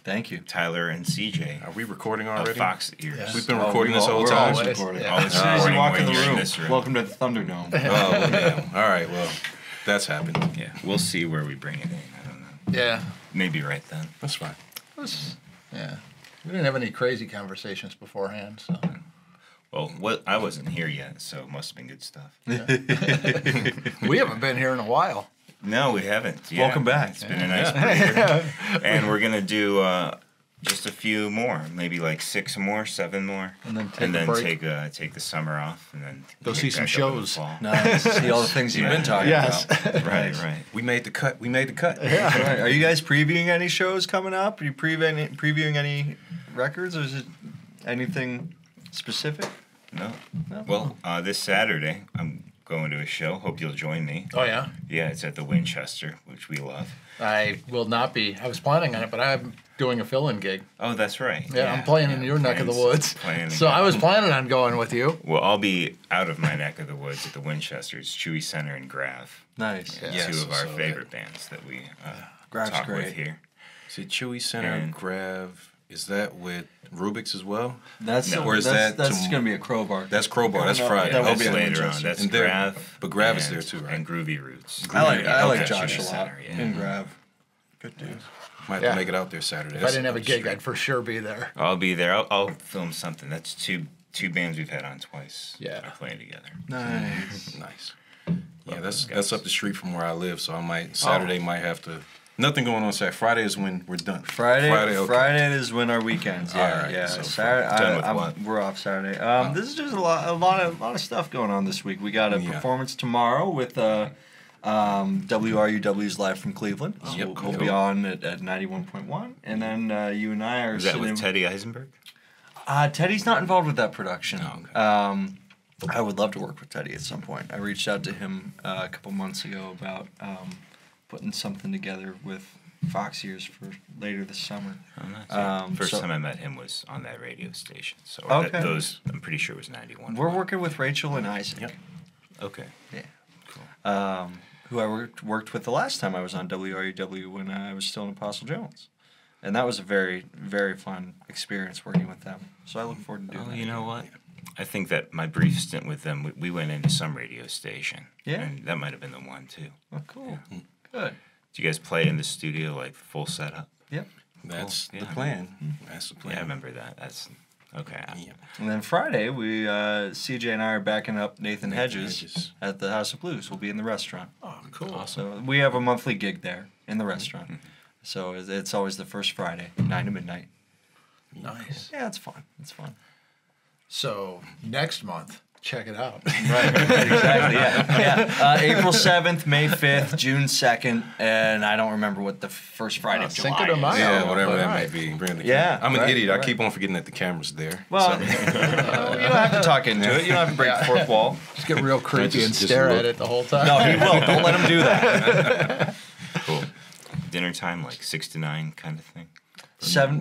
Thank you. Tyler and CJ. Are we recording Of already? Fox Ears. Yeah. We've been recording this whole We're time. always recording. Always As soon as you recording walk in when the you're in room, this room. welcome to the Thunderdome. Oh, well, damn. All right, well, that's happened. Yeah, we'll see where we bring it in. I don't know. Yeah. Maybe right then. That's fine. Yeah. We didn't have any crazy conversations beforehand, so. Well, I wasn't here yet, so it must have been good stuff. We haven't been here in a while. No, we haven't. Yeah. Welcome back. It's been a nice breather. And we're going to do just a few more, maybe like 6 more, 7 more. And then take a break. Take the summer off and then Go pick see back some up in the shows. fall. Nice. See all the things you've been talking Yes. about. Right. We made the cut. We made the cut. Yeah. Right. Are you guys previewing any shows coming up? Are you previewing any records, or is it anything specific? No. No? Well, this Saturday, I'm going to a show. Hope you'll join me. Oh, yeah? Yeah, it's at the Winchester, which we love. I will not be. I was planning on it, but I'm doing a fill-in gig. Oh, that's right. Yeah, I'm playing in your neck of the woods. Playing So I was planning on going with you. Well, I'll be out of my neck of the woods at the Winchester. It's Chewy Center and Grav. Nice. Yeah. Yes, 2 of our so favorite bands that we Grav's talk great. with here. See, Chewy Center, And- Grav, is that with Rubik's as well? That's No. Or is that's that going to be a Crowbar. That's Crowbar. That's No, Friday. that will That's be at later on. Winchester. That's And they're- Grav. but Grav is and- there too, right? And Groovy Roots. I like Okay. Josh a Chewy lot Center, yeah. in Grav. Good dude. Might have Yeah. to make it out there Saturday. If I didn't have a gig, I'd for sure be there. I'll be there. I'll film something. That's two bands we've had on twice. Yeah. Are playing together. Nice. Nice. Love Yeah, those that's guys. up the street from where I live, so I might Saturday might have to. Nothing going on Saturday. Friday is when we're done. Friday okay. is when our weekends. Yeah, All right, yeah. so Saturday, done with what? we're off Saturday. This is just a lot of stuff going on this week. We got a Yeah. performance tomorrow with WRUW's live from Cleveland. So Yep, we'll be cool. on at 91.1, and then you and I are Is that sitting. with Teddy Eisenberg? Teddy's not involved with that production. Oh, okay. I would love to work with Teddy at some point. I reached out to him a couple months ago about putting something together with Fox Ears for later this summer. Oh, nice. First so- time I met him was on that radio station. So Okay. those, I'm pretty sure it was 91. We're working with Rachel and Isaac. Yep. Okay. Yeah. Cool. Who I worked with the last time I was on WRUW when I was still in Apostle Jones. And that was a very, very fun experience working with them. So I look forward to doing Oh, that. you know what? I think that my brief stint with them, we went into some radio station. Yeah. And that might have been the one, too. Oh, cool. Good. Do you guys play in the studio, like, full setup? Yep. That's Cool. the Yeah. plan. That's the Yeah, plan. I remember that. That's... Okay. Yeah. And then Friday, we CJ and I are backing up Nathan Hedges Hedges. at the House of Blues. We'll be in the restaurant. Oh, cool. Awesome. So we have a monthly gig there in the restaurant. So it's always the first Friday, 9 to midnight. Nice. Yeah, it's fun. It's fun. So next month, check it out. Right, exactly. Yeah. April 7th, May 5th, June 2nd, and I don't remember what the first Friday of July Cinco de is. Mayo. Yeah, whatever All that right. may be. Bring the Yeah, camera. I'm an right, idiot. I right. keep on forgetting that the camera's there. Well, So- you don't have to talk into it. You don't have to break the fourth wall. Just get real creepy and just stare look. at it the whole time. No, he will. Don't let him do that. Cool. Dinner time, like 6 to 9 kind of thing? 9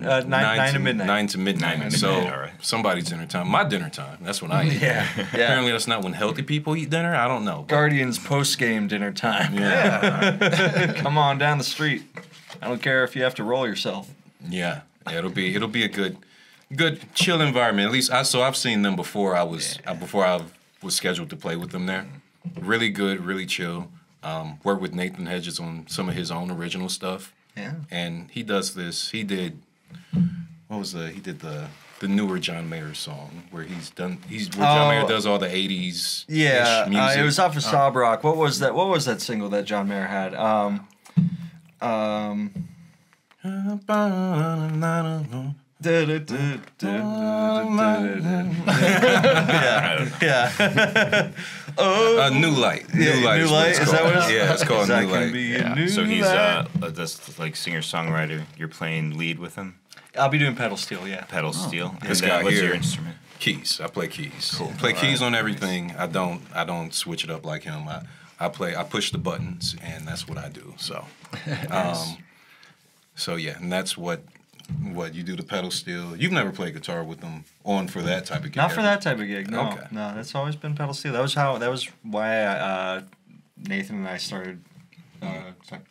to midnight. 9 to midnight. 9 to so midnight, all right. somebody's dinner time. My dinner time. That's when I eat. Yeah, yeah. Apparently that's not when healthy people eat dinner. I don't know. but- Guardians post-game dinner time. Yeah. Come on down the street. I don't care if you have to roll yourself. Yeah. It'll be a good chill environment. At least I've seen them before I was scheduled to play with them there. Really good, really chill. Worked with Nathan Hedges on some of his own original stuff. Yeah. And he does this. He did the newer John Mayer song where John Mayer does all the 80s Yeah, music. it was off of Sob Rock. What was that single that John Mayer had? Yeah. New Light. Yeah, New Light. New is what Light? it's Is called. that what it's- Yeah, it's called Is that New gonna Light. be a new So he's light? that's like singer-songwriter. You're playing lead with him? I'll be doing pedal steel, yeah. Pedal steel? This And, guy what's here. your instrument? Keys. I play keys. Cool. Play keys on everything. I don't switch it up like him. I push the buttons and that's what I do. So so yeah, and that's what you do the pedal steel. You've never played guitar with them on for that type of gig. Not for have you? that type of gig, no. Okay. No, that's always been pedal steel. That was why Nathan and I started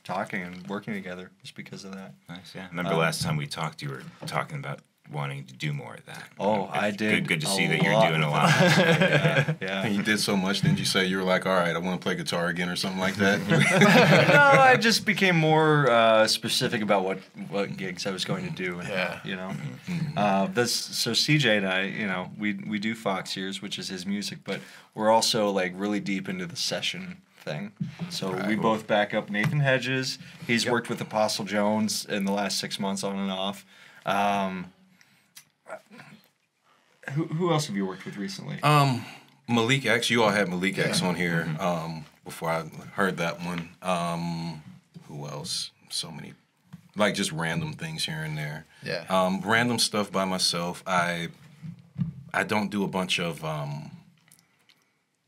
talking and working together just because of that. Nice, yeah. Remember last time we talked, you were talking about wanting to do more of that. Oh, I did. Good to a see that you're lot doing a of lot. that. Yeah. And you did so much, didn't you say you were like, all right, I want to play guitar again or something like that? No, I just became more specific about what gigs I was going to do. And, Yeah. You know, so CJ and I, you know, we do Fox Years, which is his music, but we're also like really deep into the session thing. So we both back up Nathan Hedges. He's worked with Apostle Jones in the last 6 months on and off. Who else have you worked with recently? Malik X, you all had Malik X on here before I heard that one. Who else? So many, like just random things here and there. Yeah. Random stuff by myself. I don't do a bunch of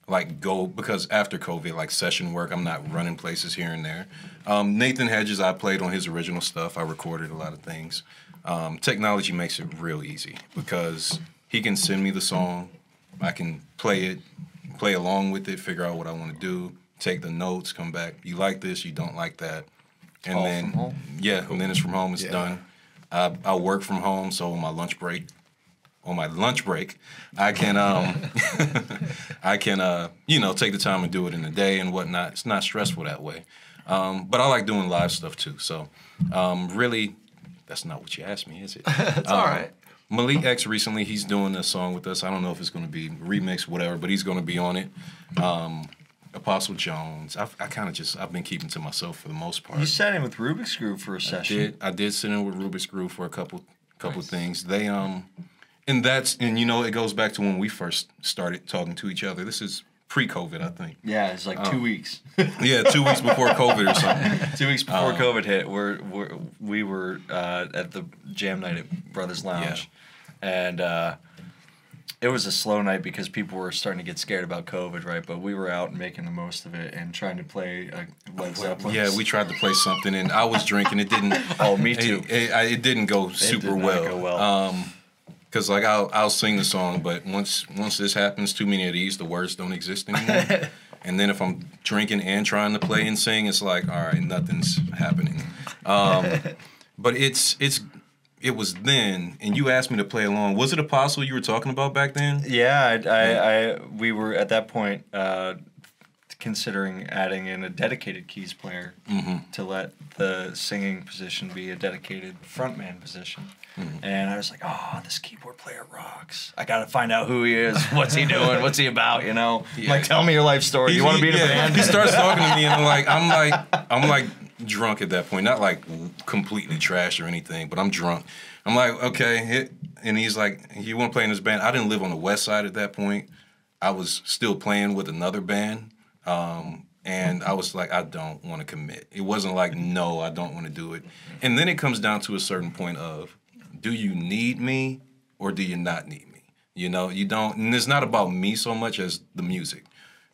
because after COVID, like session work, I'm not running places here and there. Nathan Hedges, I played on his original stuff. I recorded a lot of things. Technology makes it real easy because he can send me the song. I can play it, play along with it, figure out what I want to do, take the notes, come back. You like this, you don't like that. And All then, from home? yeah, and then it's from home, it's done. I work from home, so on my lunch break, I can take the time and do it in the day and whatnot. It's not stressful that way. But I like doing live stuff too. So really, that's not what you asked me, is it? It's all right. Malik X recently, he's doing a song with us. I don't know if it's going to be remixed, whatever, but he's going to be on it. Apostle Jones. I've been keeping to myself for the most part. You sat in with Rubik's Groove for a session. I did sit in with Rubik's Groove for a couple things. They and you know, it goes back to when we first started talking to each other. This is pre-COVID, I think. Yeah, it's like 2 weeks. Yeah, 2 weeks before COVID or something. 2 weeks before COVID hit, we were at the jam night at Brothers Lounge, and it was a slow night because people were starting to get scared about COVID, right? But we were out and making the most of it and trying to play Led Zeppelin. Yeah, we tried to play something, and I was drinking. It didn't. Oh, me too. It didn't go super did not well. go well. Because like I'll sing the song, but once this happens, too many of these, the words don't exist anymore. And then if I'm drinking and trying to play and sing, it's like, all right, nothing's happening. But it was then, and you asked me to play along. Was it Apostle you were talking about back then? Yeah, we were at that point considering adding in a dedicated keys player to let the singing position be a dedicated frontman position. And I was like, oh, this keyboard player rocks. I got to find out who he is. What's he doing? What's he about? You know, like, tell me your life story. You want to be in a band? He starts talking to me, and I'm like drunk at that point. Not like completely trash or anything, but I'm drunk. I'm like, okay. And he's like, you want to play in this band? I didn't live on the west side at that point. I was still playing with another band. And I was like, I don't want to commit. It wasn't like, no, I don't want to do it. And then it comes down to a certain point of, do you need me or do you not need me? You know, you don't, and it's not about me so much as the music.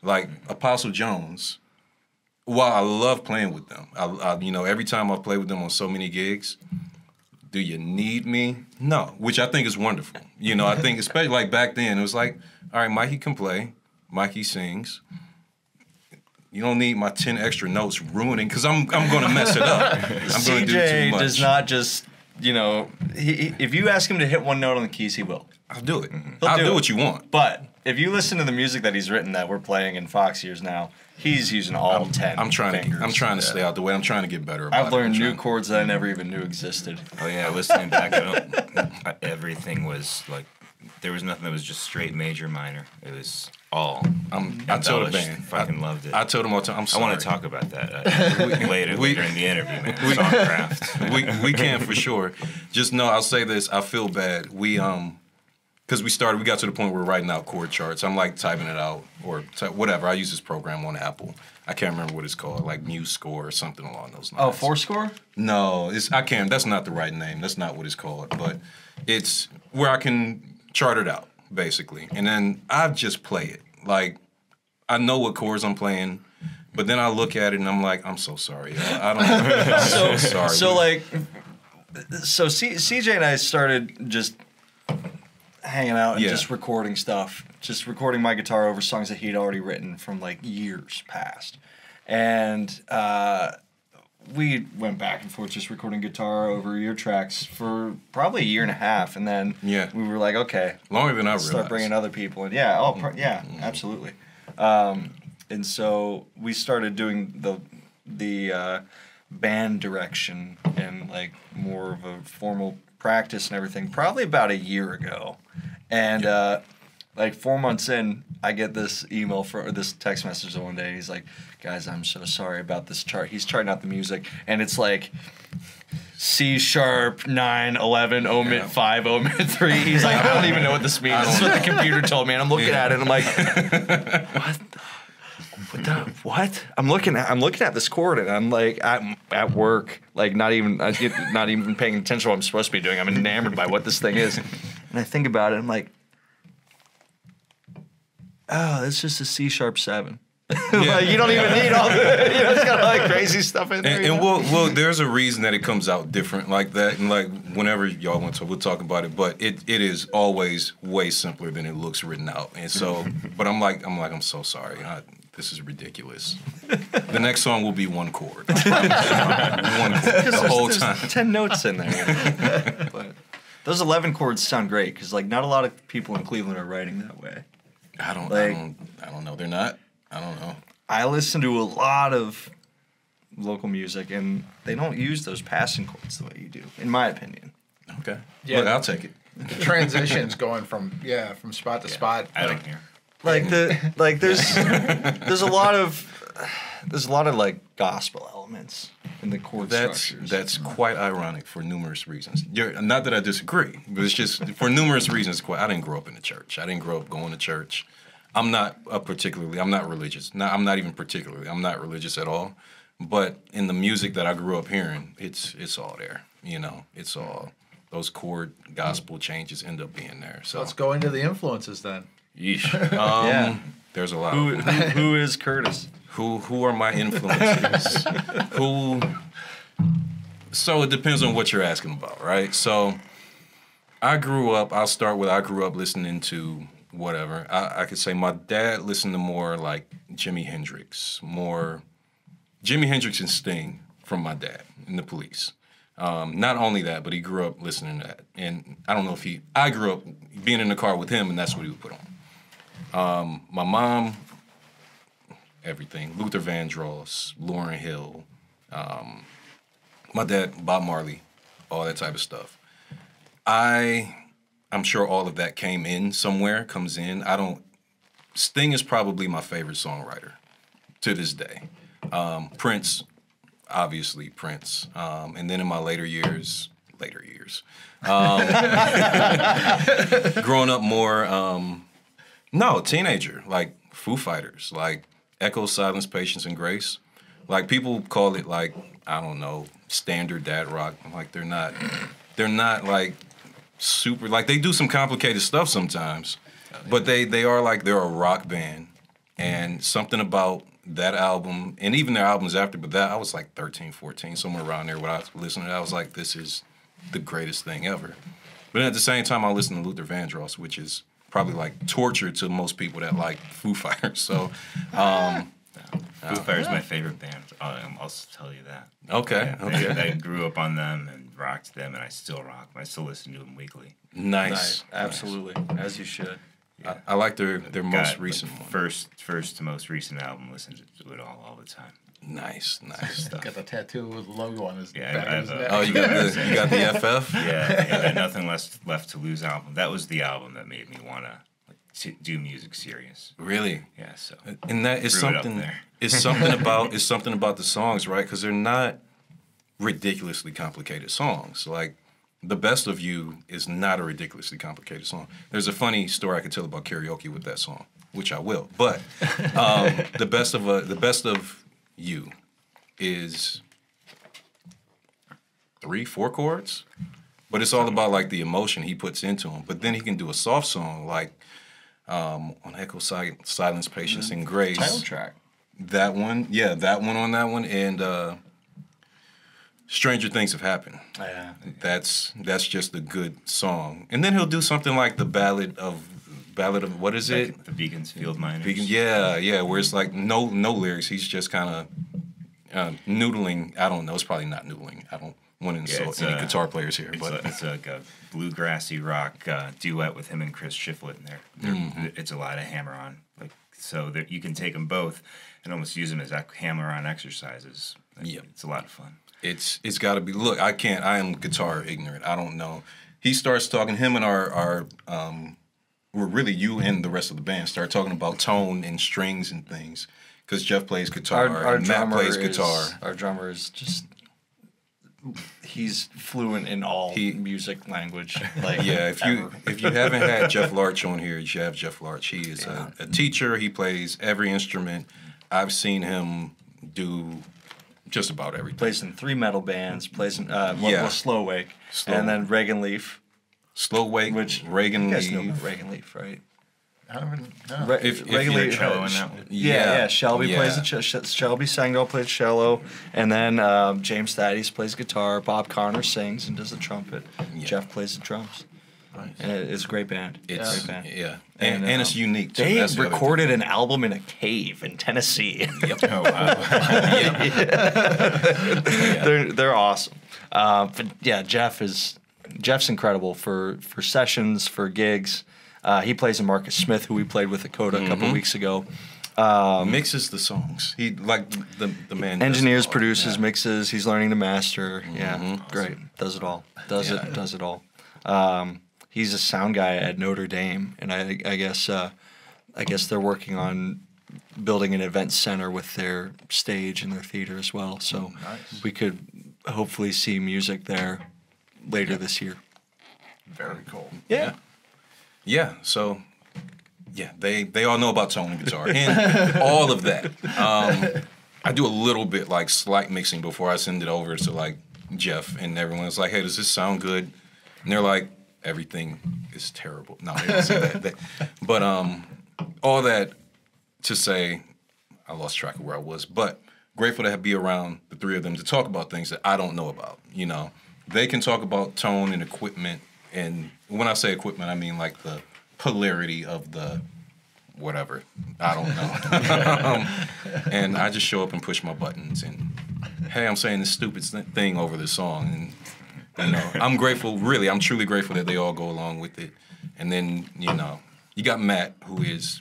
Like Apostle Jones, while I love playing with them, every time I play with them on so many gigs, do you need me? No, which I think is wonderful. You know, I think especially like back then, it was like, all right, Mikey can play, Mikey sings. You don't need my 10 extra notes ruining, because I'm going to mess it up. I'm going to do too much. Does not just, if you ask him to hit one note on the keys, he will. I'll do it. I'll do what you want. But if you listen to the music that he's written that we're playing in Fox Years now, he's using all 10 I'm trying fingers. to stay out the way. I'm trying to get better about it. I've learned new chords that I never even knew existed. Oh yeah, listening back, everything was like, there was nothing that was just straight major minor. It was all. I told the band. Fucking loved it. I told them all the time. I'm sorry. I want to talk about that later in the interview, man. Songcraft. we can for sure. Just know, I'll say this. I feel bad. We because we got to the point where we're writing out chord charts. I'm like typing it out or whatever. I use this program on Apple. I can't remember what it's called, like MuseScore or something along those lines. Oh, Fourscore? No, I can't. That's not the right name. That's not what it's called. But it's where I can chart it out, basically. And then I just play it. Like, I know what chords I'm playing, but then I look at it and I'm like, I'm so sorry. I don't know. I'm so sorry. So CJ and I started just hanging out and just recording stuff. Just recording my guitar over songs that he'd already written from like years past. and we went back and forth just recording guitar over ear tracks for probably a year and a half, and then we were like, okay, longer than I realized. Start bringing other people in. Yeah, absolutely. And so we started doing the band direction and like more of a formal practice and everything probably about a year ago, and like 4 months in, I get this email or this text message one day. He's like, "Guys, I'm so sorry about this chart." He's charting out the music, and it's like C sharp 9 11 omit 5 omit 3. He's like, "I don't even know what this means." This is what the computer told me, and I'm looking at it. And I'm like, what? I'm looking at this chord, and I'm like, I'm at work, like not even paying attention to what I'm supposed to be doing. I'm enamored by what this thing is, and I think about it. I'm like, oh, that's just a C sharp 7. Like, you don't even need all the, it's got like crazy stuff in there. And well, there's a reason that it comes out different like that. And like whenever y'all want to, we'll talk about it. But it is always way simpler than it looks written out. And so, but I'm so sorry. This is ridiculous. The next song will be one chord. One chord the whole time. 10 notes in there. But those 11 chords sound great because like not a lot of people in Cleveland are writing that way. I don't know. They're not. I don't know. I listen to a lot of local music, and they don't use those passing chords the way you do, in my opinion. Okay. Yeah. Look, I'll take it. The transitions going from spot to spot. I don't care. There's a lot of like gospel elements in the chord structures. That's quite ironic for numerous reasons. Not that I disagree, but it's just for numerous reasons. I didn't grow up in the church. I didn't grow up going to church. I'm not religious. I'm not religious at all. But in the music that I grew up hearing, it's all there. It's all those chord gospel changes end up being there. So let's go into the influences then. Yeesh. There's a lot. Who is Curtis? Who are my influences? So it depends on what you're asking about, right? So I grew up listening to whatever. I could say my dad listened to more like Jimi Hendrix and Sting from my dad and the Police. Not only that, but he grew up listening to that. And I don't know if I grew up being in the car with him, and that's what he would put on. My mom, everything. Luther Vandross, Lauryn Hill. My dad, Bob Marley, all that type of stuff. I'm sure all of that comes in. Sting is probably my favorite songwriter to this day. Prince, obviously Prince. And then in my later years, growing up more, teenager, like Foo Fighters, like Echo, Silence, Patience, and Grace. Like people call it like, I don't know, standard dad rock. I'm like, they're not like super, like they do some complicated stuff sometimes, but they're a rock band. And something about that album, and even their albums after, but that I was like 13, 14, somewhere around there when I was listening to it, I was like, this is the greatest thing ever. But at the same time, I listened to Luther Vandross, which is probably like torture to most people that like Foo Fighters. So, Foo Fighters is my favorite band. I'll tell you that. Okay. I grew up on them and rocked them, and I still rock them. I still listen to them weekly. Nice. Absolutely, as you should. Yeah. I like their most recent one. First to most recent album. Listen to it all the time. Nice stuff. Got the tattoo with the logo on his back of his neck. Oh, you got the FF? Yeah, Nothing Left to Lose album. That was the album that made me want to do music serious. Really? Yeah. So. And that is something. It's something about the songs, right? Because they're not ridiculously complicated songs. Like The Best of You is not a ridiculously complicated song. There's a funny story I could tell about karaoke with that song, which I will. But The Best of You is 3-4 chords, but it's all about like the emotion he puts into them. But then he can do a soft song like on Echo, Silence, Patience, and Grace. Title track. That one, on that one, and Stranger Things Have Happened. Yeah. That's just a good song. And then he'll do something like the Ballad of Ballad of what is it? The Beaconsfield Miners. Yeah, where it's like no lyrics. He's just kind of noodling. I don't know. It's probably not noodling. I don't want to insult any guitar players here, but it's like a bluegrassy rock duet with him and Chris Shiflett in there. It's a lot of hammer-on, like so that you can take them both and almost use them as hammer-on exercises. Yep. It's a lot of fun. It's got to be. Look, I am guitar ignorant. I don't know. He starts talking. Him and our well, really you and the rest of the band start talking about tone and strings and things. Because Jeff plays guitar and Matt plays guitar. Our drummer is just. He's fluent in all music language. Like yeah, if you haven't had Jeff Larch on here, you should have Jeff Larch. He is a teacher. He plays every instrument. I've seen him do just about everything. Plays in 3 metal bands. Plays in Slow Wake, and then Reagan Leaf. Slow Wake, which Reagan Leaf. You guys know about Reagan Leaf, right? I don't even know. If Reagan you're Leaf, cello in that one. Yeah. Shelby plays the Shelby Sangdahl plays cello, and then James Thaddeus plays guitar. Bob Connor sings and does the trumpet. Jeff plays the drums. Nice. And it's a great band. It's a great band. Yeah, and it's unique too. They That's the recorded an album in a cave in Tennessee. Yep. Oh wow. They're awesome. But yeah, Jeff's incredible for sessions, for gigs. He plays in Marcus Smith, who we played with at Coda a couple weeks ago. Mixes the songs. He like the man. Engineers, produces, mixes. He's learning to master. Yeah, great. Does it all. Does it all. He's a sound guy at Notre Dame, and I guess they're working on building an event center with their stage and their theater as well. So we could hopefully see music there later this year. Very cool. Yeah. Yeah, so they all know about tone and guitar and all of that. I do a little bit like slight mixing before I send it over to like Jeff, and everyone's like, "Hey, does this sound good?" And they're like, "Everything is terrible." No, they don't say that. But all that to say, I lost track of where I was, but grateful to be around the 3 of them to talk about things that I don't know about. You know, they can talk about tone and equipment. And when I say equipment, I mean like the polarity of the whatever. I don't know. And I just show up and push my buttons and, hey, I'm saying this stupid thing over this song. And, you know, I'm grateful, really, I'm truly grateful that they all go along with it. And then, you know, you got Matt, who is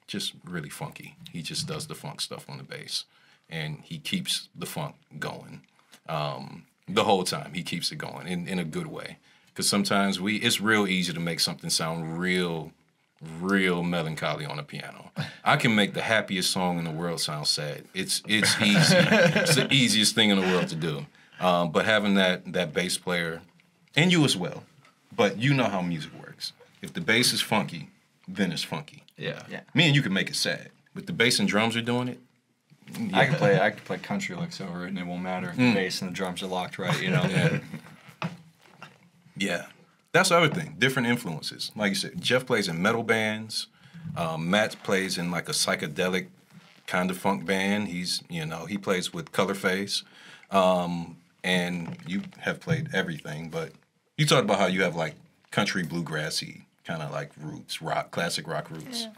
just really funky. He just does the funk stuff on the bass. And he keeps the funk going. The whole time, he keeps it going in a good way. Because sometimes it's real easy to make something sound real melancholy on a piano. I can make the happiest song in the world sound sad. It's easy. It's the easiest thing in the world to do. But having that bass player, and you as well, but you know how music works. If the bass is funky, then it's funky. Yeah. Me and you can make it sad, but the bass and drums are doing it. Yeah. I could play country licks over it, and it won't matter if the bass and the drums are locked right. You know. Yeah, that's the other thing. Different influences. Like you said, Jeff plays in metal bands. Matt plays in like a psychedelic kind of funk band. He plays with Colorface. And you have played everything, but you talked about how you have like country bluegrassy kind of like roots, classic rock roots. Yeah.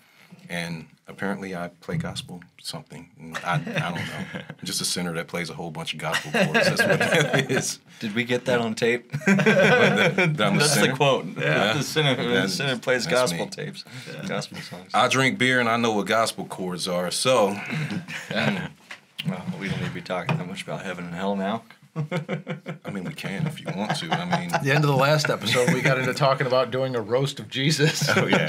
And apparently I play gospel something. I don't know. I'm just a sinner that plays a whole bunch of gospel chords. That's what it is. Did we get that on tape? That's the quote. Yeah. The sinner plays gospel tapes. Yeah. Gospel songs. I drink beer and I know what gospel chords are, so. Well, we don't need to be talking that much about heaven and hell now. I mean, we can if you want to. I mean, at the end of the last episode, we got into talking about doing a roast of Jesus. Oh yeah.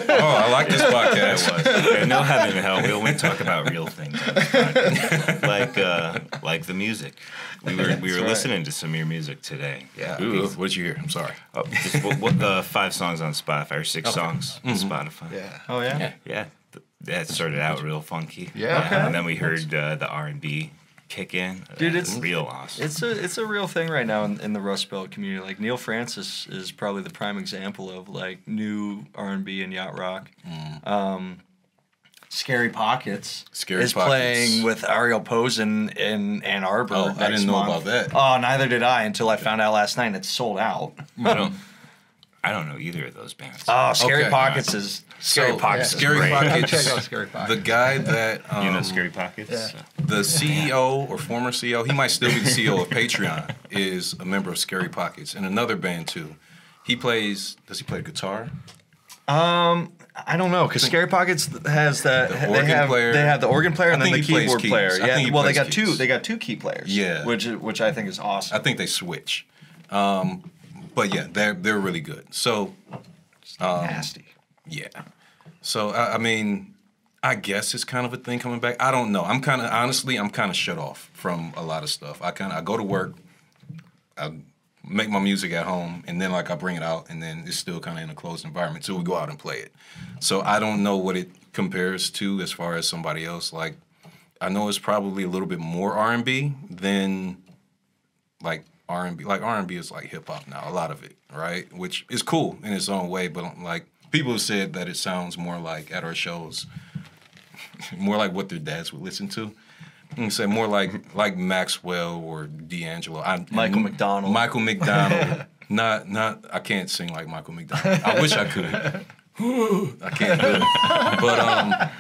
Oh, I like this podcast. Yeah, no heaven and hell. We only talk about real things, like the music. We were listening to some of your music today. Yeah. Ooh, what'd you hear? I'm sorry. Just what 5 songs on Spotify or 6 songs on Spotify. Yeah. Oh yeah. Yeah. That started out real funky. Yeah. Okay. And then we heard the R&B kick in. Dude, it's real awesome. It's a real thing right now in the Rust Belt community. Like Neil Francis is probably the prime example of like new R&B and yacht rock. Scary Pockets is playing with Ariel Posen in Ann Arbor. Oh, I didn't know about that. Oh, neither did I until I found out last night. And it's sold out. I don't know either of those bands. Oh, Scary Okay. Pockets is Scary So, Pockets. is Scary great. Pockets. Check out Scary Pockets. The guy that You know Scary Pockets? yeah. the CEO or former CEO, he might still be the CEO of Patreon, is a member of Scary Pockets and another band too. He plays. Does he play guitar? I don't know, because Scary Pockets has that. The They organ have player. they have the organ player and I then the think he plays keyboard keys. player. I Yeah, think he well, they plays got two. keys. They got two key players. Yeah. which I think is awesome. I think they switch. But yeah, they're really good. So Nasty. yeah. So I mean, I guess it's kind of a thing coming back. I don't know. I'm kind of shut off from a lot of stuff. I go to work, I make my music at home, and then like I bring it out, and then it's still kind of in a closed environment till we go out and play it. So I don't know what it compares to as far as somebody else. Like I know it's probably a little bit more R&B than like R&B. Like R&B is like hip hop now, a lot of it, right? Which is cool in its own way, but like people have said that it sounds more like at our shows, more like what their dads would listen to. I'm say more like Maxwell or D'Angelo. Michael McDonald. Michael McDonald. not I can't sing like Michael McDonald. I wish I could. I can't do it. But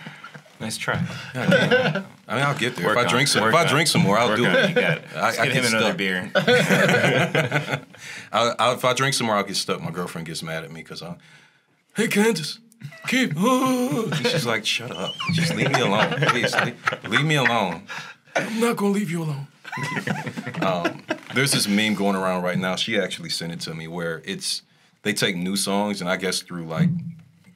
Nice try. I mean, I'll get there. Work If on I drink it. some, Work if I on drink it. some more, I'll Work do on it. You got it. Let's get him another beer. If I drink some more, I'll get stuck. My girlfriend gets mad at me because hey Candace, keep. She's like, shut up. Just leave me alone, please. Leave me alone. I'm not gonna leave you alone. There's this meme going around right now. She actually sent it to me where they take new songs and I guess through like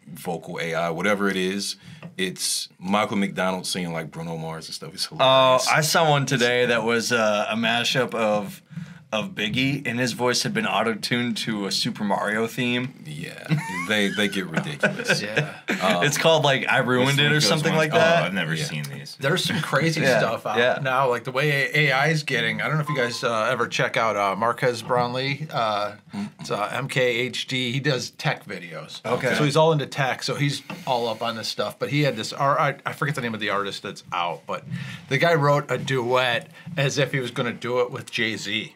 vocal AI, whatever it is, it's Michael McDonald singing like Bruno Mars and stuff. It's hilarious. I saw one today that was a mashup of Biggie, and his voice had been auto-tuned to a Super Mario theme. Yeah, they get ridiculous. Yeah. It's called like I Ruined It or something like Oh, that. I've never seen these. There's some crazy Yeah, stuff out yeah. now, like the way AI is getting. I don't know if you guys ever check out Marquez Brownlee. It's MKHD. He does tech videos. Okay. So he's all into tech. So he's all up on this stuff. But he had this. I forget the name of the artist that's out. But the guy wrote a duet as if he was going to do it with Jay-Z.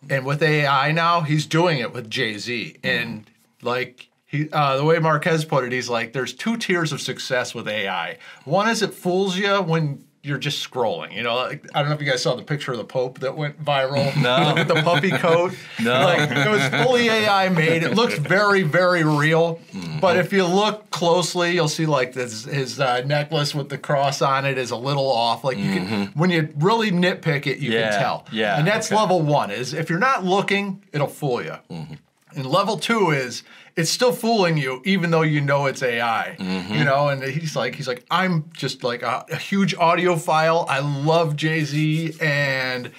And with AI now, he's doing it with Jay-Z. And like the way Marquez put it, he's like, there's two tiers of success with AI. One is it fools you when you're just scrolling. You know, like, I don't know if you guys saw the picture of the Pope that went viral. No. With the puppy coat. No. Like, it was fully AI made. It looks very, very real. But if you look closely, you'll see like his necklace with the cross on it is a little off. Like you can, when you really nitpick it, you Yeah, can tell. yeah, And that's okay. level one. Is if you're not looking, it'll fool you. And level two is it's still fooling you, even though you know it's AI. You know, and he's like, I'm just like a huge audiophile. I love Jay-Z, and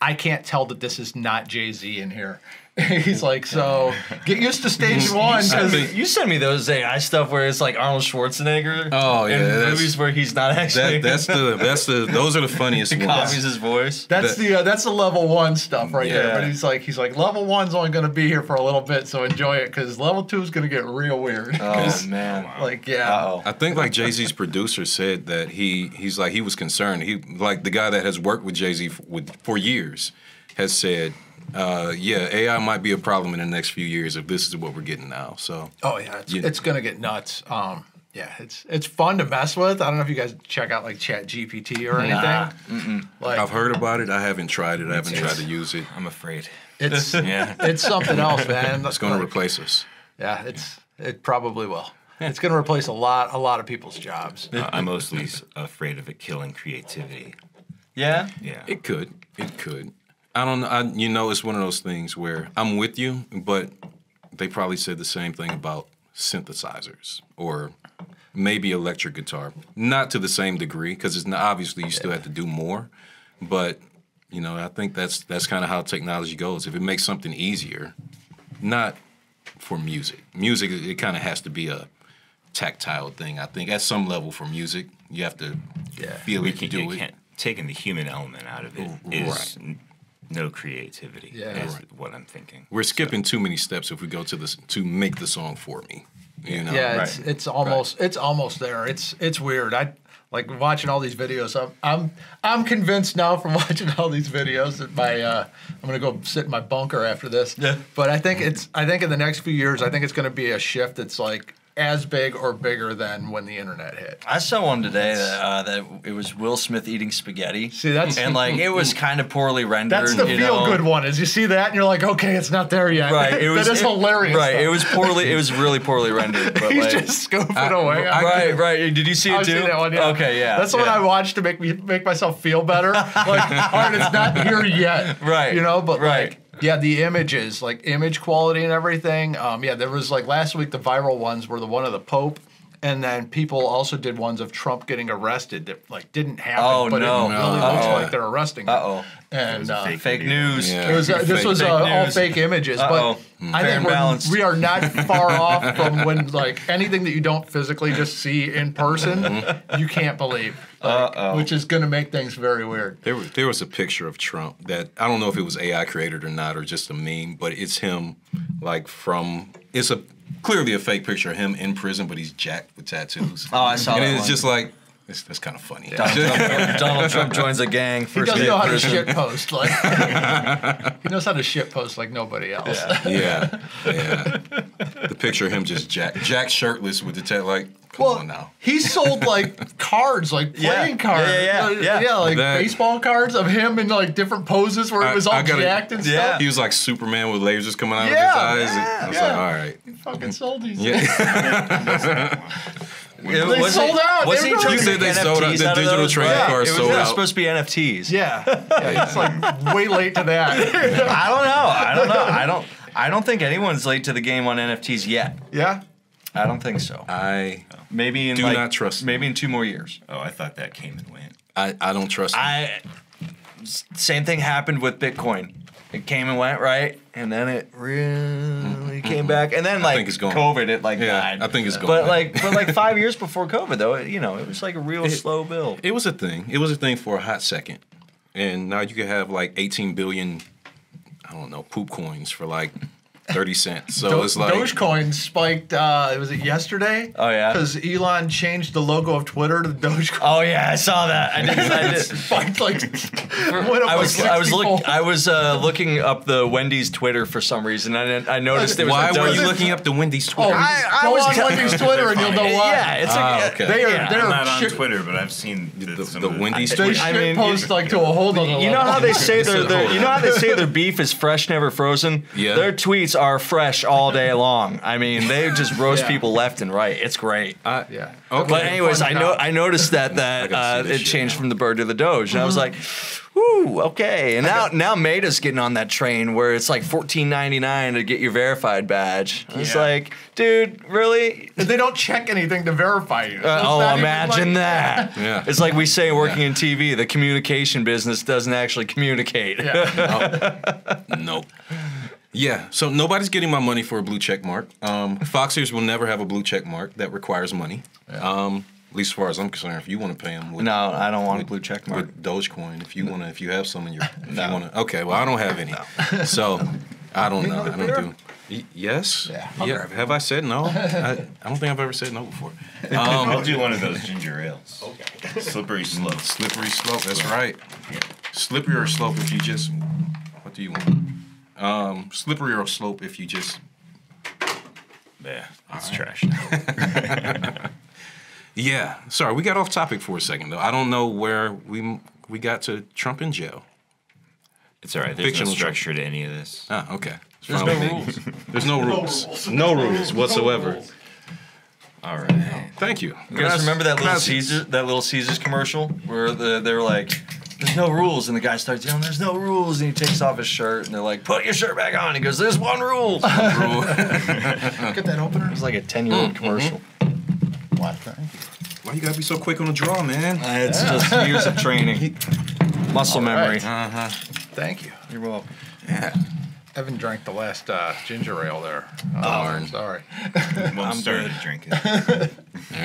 I can't tell that this is not Jay-Z in here. He's like, so get used to stage one. Because You send me those AI stuff where it's like Arnold Schwarzenegger. Oh, yeah, in that's- movies where he's not actually. Those are the funniest ones. copies his voice. that's the level one stuff right there. Yeah. But he's like, level one's only going to be here for a little bit, so enjoy it, because level two is going to get real weird. Oh man. Like, yeah. Uh-oh. I think like Jay-Z's producer said that he's like he was concerned. He like the guy that has worked with Jay-Z for years has said, yeah, AI might be a problem in the next few years if this is what we're getting now. So Oh yeah, Yeah. it's gonna get nuts. Yeah, it's fun to mess with. I don't know if you guys check out like Chat GPT or anything. Like I've heard about it. I haven't tried it. I haven't tried to use it. I'm afraid. it's Yeah. it's something else, man. It's going to Like, replace us. Yeah, it probably will. It's gonna replace a lot of people's jobs. I'm mostly afraid of it killing creativity. Yeah. Yeah. It could. It could. I don't know. It's one of those things where I'm with you, but they probably said the same thing about synthesizers or maybe electric guitar. Not to the same degree, because it's not, obviously you still have to do more. But I think that's kind of how technology goes. If it makes something easier, not for music. Music, it kind of has to be a tactile thing. I think at some level for music, you have to feel it to do You it. can't taking the human element out of it is no creativity. Yeah. Is what I'm thinking. We're skipping too many steps if we go to make the song for me. Yeah, Right. it's almost there. It's weird. Like watching all these videos, I'm convinced now from watching all these videos that I'm gonna go sit in my bunker after this. Yeah. But I think in the next few years, I think it's gonna be a shift that's like as big or bigger than when the internet hit. I saw one today that it was Will Smith eating spaghetti. See, that's and like it was kind of poorly rendered. that's the you feel know? good one. Is you see that and you're like, okay, it's not there yet. Right, it was that is hilarious. Right, though. it was really poorly rendered. But He's like, just scooping away. right. Did you see it I've too? seen that one, yeah. Okay, yeah. That's the one yeah. I watched to make myself feel better. Like, all right, it's not here yet. Right, You know, but right. like, yeah, the images, like image quality and everything. Yeah, there was like last week the viral ones were the one of the Pope, and then people also did ones of Trump getting arrested that like didn't happen, Oh, but no. it really looks like they're arresting him. Uh-oh. And Fake news. Yeah. it was this was all news. fake images, Uh-oh. but I Fair think and balanced. we are not far off from when like anything that you don't physically just see in person, you can't believe, like, which is going to make things very weird. There was a picture of Trump that I don't know if it was AI created or not or just a meme, but it's him like it's clearly a fake picture of him in prison, but he's jacked with tattoos. Oh, I saw and that it's one. just like that's kind of funny. Donald Trump joins a gang. He First doesn't day know of how to prison. shit post. Like he knows how to shit post like nobody else. Yeah. The picture of him just jack shirtless with the tat like. Come on now. He sold like cards, like playing cards. Yeah. Like That- baseball cards of him in like different poses where it was all I gotta- jacked and Yeah. stuff. He was like Superman with lasers coming out Yeah, of his eyes. I was like, all right. He fucking sold these. Yeah. It- They was sold it- out. Was They he were- trying You to said make they sold out. NFTs The out of digital those? trading Right. cards It was sold out. supposed to be NFTs. Yeah. It's like way late to that. I don't know. I don't think anyone's late to the game on NFTs yet. Yeah. I don't think so. I Maybe in Do like, not trust maybe in 2 more years. Oh, I thought that came and went. I don't trust him. Same thing happened with Bitcoin. It came and went, right? And then it really came back. And then like think it's gone. COVID, it like Yeah, died. I think it's gone. But like 5 years before COVID though, it was like a real slow build. It was a thing. It was a thing for a hot second. And now you can have like 18 billion, I don't know, poop coins for like 30 cents. So it's like Dogecoin spiked. Was it yesterday? Oh, yeah? Because Elon changed the logo of Twitter to Dogecoin. Oh yeah, I saw that. I did. Spiked like. I was looking up the Wendy's Twitter for some reason. I noticed there was why a were you Doge- looking up the Wendy's Oh, Twitter? go on Wendy's Twitter and you'll know why. Yeah, it's like okay. They're I'm not on shit- Twitter, but I've seen the Wendy's They Twitter. shit I mean, post like to a whole nother level. You know how they say Hold their beef is fresh, never frozen? Yeah. Their tweets are fresh all day long. I mean, they just roast Yeah. people left and right. It's great. Yeah. Okay. But anyways, Fun I noticed that gotta see this it shit changed now. from the bird to the Doge, and I was like, "Ooh, okay." And now Meta's getting on that train where it's like $14.99 to get your verified badge. It's Yeah. like, dude, really? They don't check anything to verify you. So it's Oh, not even imagine like- that. Yeah. It's like we say working in TV, the communication business doesn't actually communicate. Nope. Yeah, so nobody's getting my money for a blue check mark. Foxers will never have a blue check mark. That requires money. At least as far as I'm concerned, if you want to pay them with, No, I don't want a blue check mark. with Dogecoin, if you have some in your, if No. you want to. Okay, well I don't have any, so I don't know. I don't do. Yes. Yeah. Have I said no? I don't think I've ever said no before. I'll do one of those ginger ales. Okay. Slippery slope. Slippery slope. That's right. Slippery or slope if you just. What do you want? Slippery or slope if you just. Yeah, it's trash. Yeah. Sorry, we got off topic for a second though. I don't know where we got to Trump in jail. It's all right. There's Fictional no structure to any of this. Ah, okay. There's no rules. There's no rules. No rules whatsoever. All right. Thank you. You guys remember that little Caesars commercial where they were like, "There's no rules," and the guy starts yelling, "There's no rules," and he takes off his shirt, and they're like, "Put your shirt back on." He goes, "There's one rule." It Get that opener. was like a 10-year-old commercial. What? Thank you. Why you gotta be so quick on the draw, man? It's just years of training, muscle memory. Thank you. You're welcome. Yeah. Evan drank the last ginger ale there. Oh, Darn. sorry. Won't start to drink it.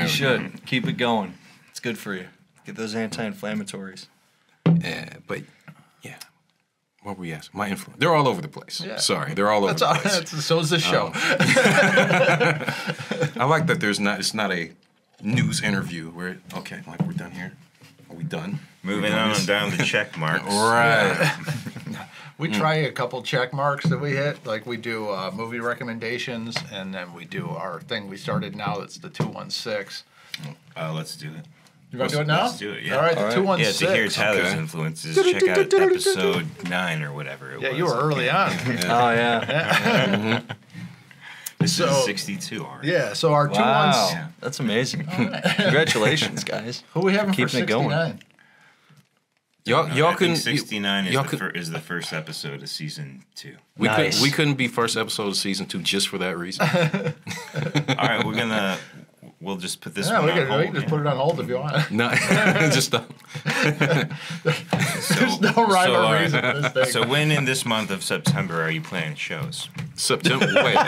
You should keep it going. It's good for you. Get those anti-inflammatories. Yeah, but yeah. What were we asking? My influence. They're all over the place. Yeah. Sorry, they're all over That's the all. place. So is this show. I like that. It's not a news interview where okay, like we're done here. Are we done? Moving on down the check marks. Right. We try a couple check marks that we hit. Like we do movie recommendations, and then we do our thing we started now. That's the 216. Let's do it. You want to do it now? Let's do it, yeah. All right, the All right. 216. Yeah, to hear Tyler's Okay. influences, check out episode 9 or whatever it was. Yeah, you were early on. Oh yeah. This So- is 62 already. Yeah, so our Wow, 216. that's amazing. Congratulations, guys. Who we having for Keeping it going. 69? Y'all I couldn't. think 69 y'all is the first episode of season 2. Nice. We couldn't be first episode of season 2 just for that reason. All right, we'll just put this Yeah, one we on can, hold. we can just put it on hold if you want. No, just There's no rhyme all or right. reason for this thing. So when in this month of September are you playing shows? September. Wait, what?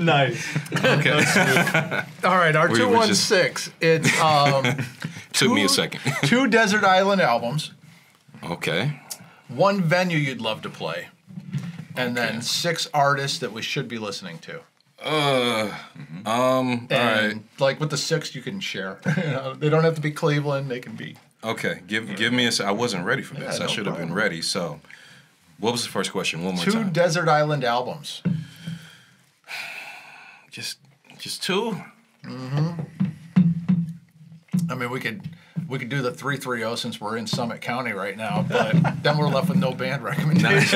Nice. Okay. All right, our We were just- 216. It's Took me a second. 2 Desert Island albums, Okay. 1 venue you'd love to play, and then 6 artists that we should be listening to. All And right. like with the 6, you can share. You know, they don't have to be Cleveland. They can be. Okay. Give me I wasn't ready for this. Yeah, I no should have been problem. ready. So, what was the first question? One more 2 time. Desert Island albums. Just 2. I mean, we could do the 330 since we're in Summit County right now, but then we're left with no band recommendations.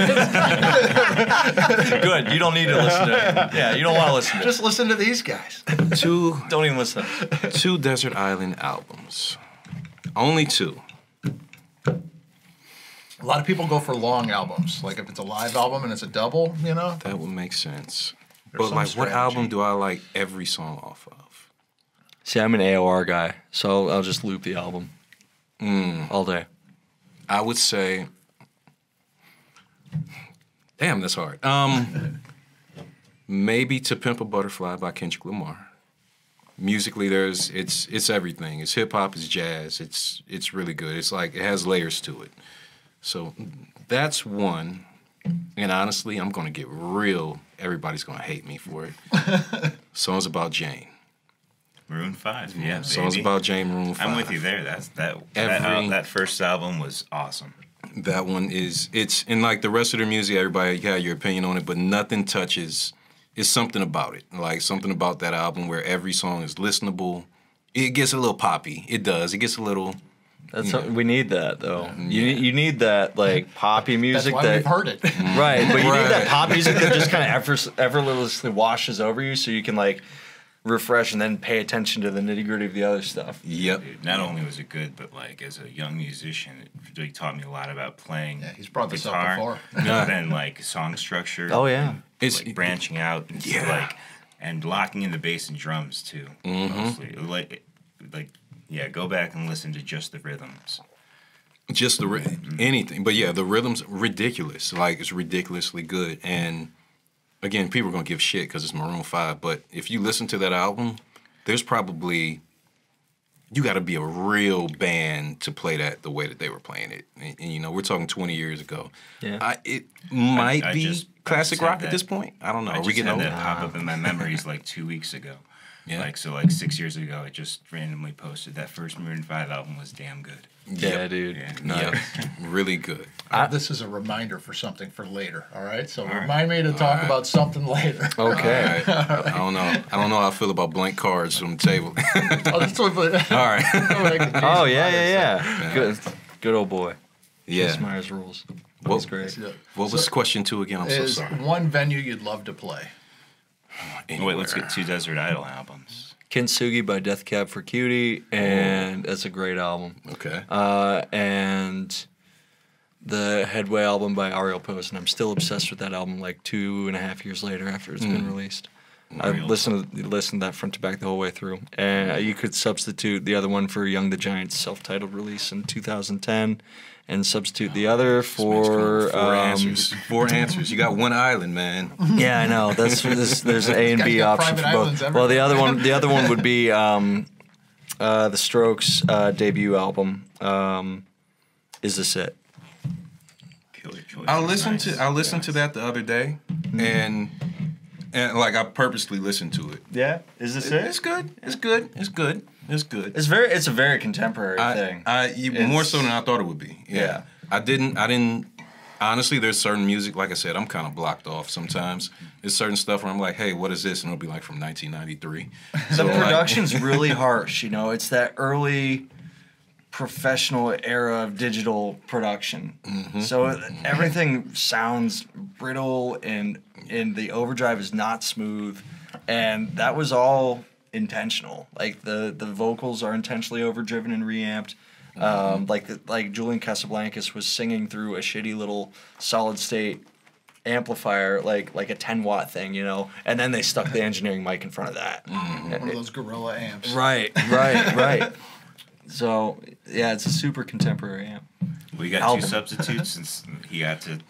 Good. You don't need to listen to it. Yeah, you don't want to listen to it. Just listen to these guys. 2 Don't even listen. 2 Desert Island albums. Only 2. A lot of people go for long albums. Like if it's a live album and it's a double, you know. That would make sense. There's But some like, what strategy. album do I like every song off of? See, I'm an AOR guy, so I'll just loop the album all day. I would say. Damn, that's hard. Maybe "To Pimp a Butterfly" by Kendrick Lamar. Musically, it's everything. It's hip hop, it's jazz. It's really good. It's like it has layers to it. So that's one. And honestly, I'm gonna get real. Everybody's gonna hate me for it. Songs about Jane. Maroon 5, yeah, Songs baby. about Jane, Maroon 5. I'm with you there. That first album was awesome. That one it's and like the rest of their music, everybody you got your opinion on it, but nothing touches. It's something about it, like something about that album where every song is listenable. It gets a little poppy. It does. It gets a little. That's we need that though. You need that like poppy That's music why that we've heard it. right, but you need that Right. pop music that just kind of effortlessly washes over you, so you can like refresh and then pay attention to the nitty gritty of the other stuff. Yep. Dude, not only was it good, but like as a young musician, it really taught me a lot about playing. Yeah, he's brought this up guitar, before. and then like song structure. Oh yeah. It's like branching out into Yeah. like and locking in the bass and drums too. Mostly like yeah, go back and listen to just the rhythms. just the anything, but yeah, the rhythm's ridiculous. Like it's ridiculously good. And again, people are gonna give shit because it's Maroon 5. But if you listen to that album, there's probably you got to be a real band to play that the way that they were playing it. And you know, we're talking 20 years ago. Yeah. It might I be just classic had rock at that- this point. I don't know. I Are we just getting had older? that pop up in my memories like 2 weeks ago. Yeah. Like so, like 6 years ago, I just randomly posted that first Maroon 5 album was damn good. Yeah, dude. Yeah. Yeah, really good. This is a reminder for something for later. All right, so remind me to talk about something later. Okay. All right. I don't know. I don't know how I feel about blank cards from the table. Oh, that's what. All right. Oh yeah. Good old boy. Yeah. Chris Myers rules. What- That's great. What was question 2 again? I'm so Is sorry. one venue you'd love to play? Wait, let's get 2 Desert Idol albums. Kintsugi by Death Cab for Cutie, and that's a great album. Okay. And the Headway album by Ariel Post, and I'm still obsessed with that album. Like 2.5 years later, after it's been released, I listened to that front to back the whole way through. And you could substitute the other one for Young the Giant's self-titled release in 2010, and substitute the other for 4 answers. 4 answers. You got one island, man. Yeah, I know. That's there's an A and Guy's B got option private for islands both. Well, everywhere. the other one would be the Strokes' debut album. Is This It? Killer choice. I listened Nice. to that the other day, and and like I purposely listened to it. Yeah, is this it? It's good. It's good. It's good. It's good. It's a very contemporary thing. More so than I thought it would be. Yeah. I didn't. Honestly, there's certain music. Like I said, I'm kind of blocked off sometimes. There's certain stuff where I'm like, hey, what is this? And it'll be like from 1993. The production's really harsh. You know, it's that early professional era of digital production. So everything sounds brittle and the overdrive is not smooth, and that was all intentional. Like the vocals are intentionally overdriven and reamped. Like Julian Casablancas was singing through a shitty little solid state amplifier, like a 10-watt thing, you know, and then they stuck the engineering mic in front of that. One of those gorilla amps. Right. So yeah, it's a super contemporary amp. We got Album. 2 substitutes since he got to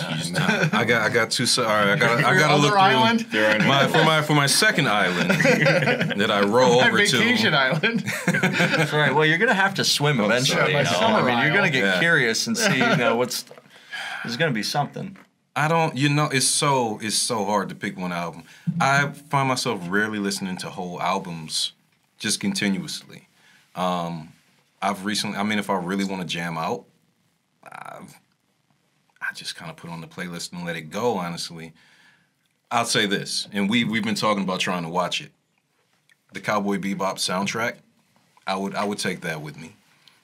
choose 2. I got two. All right, I got to look Other island? through for my second island that I roll over Vacation to. Island. That's right. Well, you're gonna have to swim eventually. sorry. You know? I mean, you're gonna get Yeah. curious and see. You know, there's gonna be something. I don't. You know, it's so hard to pick one album. I find myself rarely listening to whole albums, just continuously. I've recently. I mean, if I really want to jam out, I just kind of put on the playlist and let it go. Honestly, I'll say this, and we've been talking about trying to watch it. The Cowboy Bebop soundtrack, I would take that with me.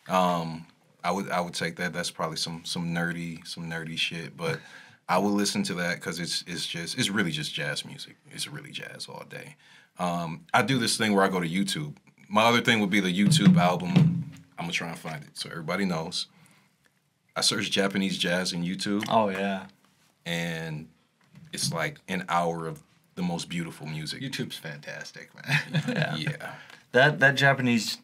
I would take that. That's probably some nerdy shit, but I would listen to that because it's really just jazz music. It's really jazz all day. I do this thing where I go to YouTube. My other thing would be the YouTube album. I'm gonna try and find it so everybody knows. I search Japanese jazz in YouTube, Oh yeah. and it's like an hour of the most beautiful music. YouTube's fantastic, man. Yeah. That Japanese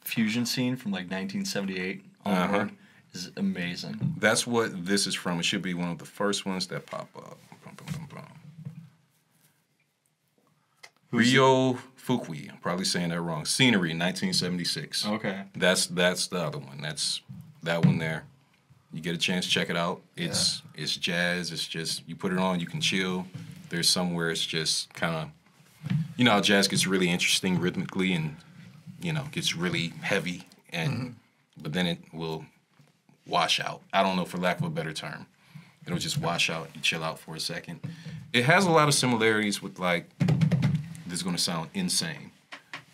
fusion scene from like 1978 onward is amazing. That's what this is from. It should be one of the first ones that pop up. Bum, bum, bum, bum. Ryo Fukui. I'm probably saying that wrong. Scenery, 1976. Okay. That's the other one. That's that one there. You get a chance, check it out. It's jazz. It's just you put it on, you can chill. There's somewhere it's just kind of, you know, how jazz gets really interesting rhythmically and, you know, gets really heavy and but then it will wash out. I don't know, for lack of a better term. It'll just wash out. You chill out for a second. It has a lot of similarities with, like, this is going to sound insane.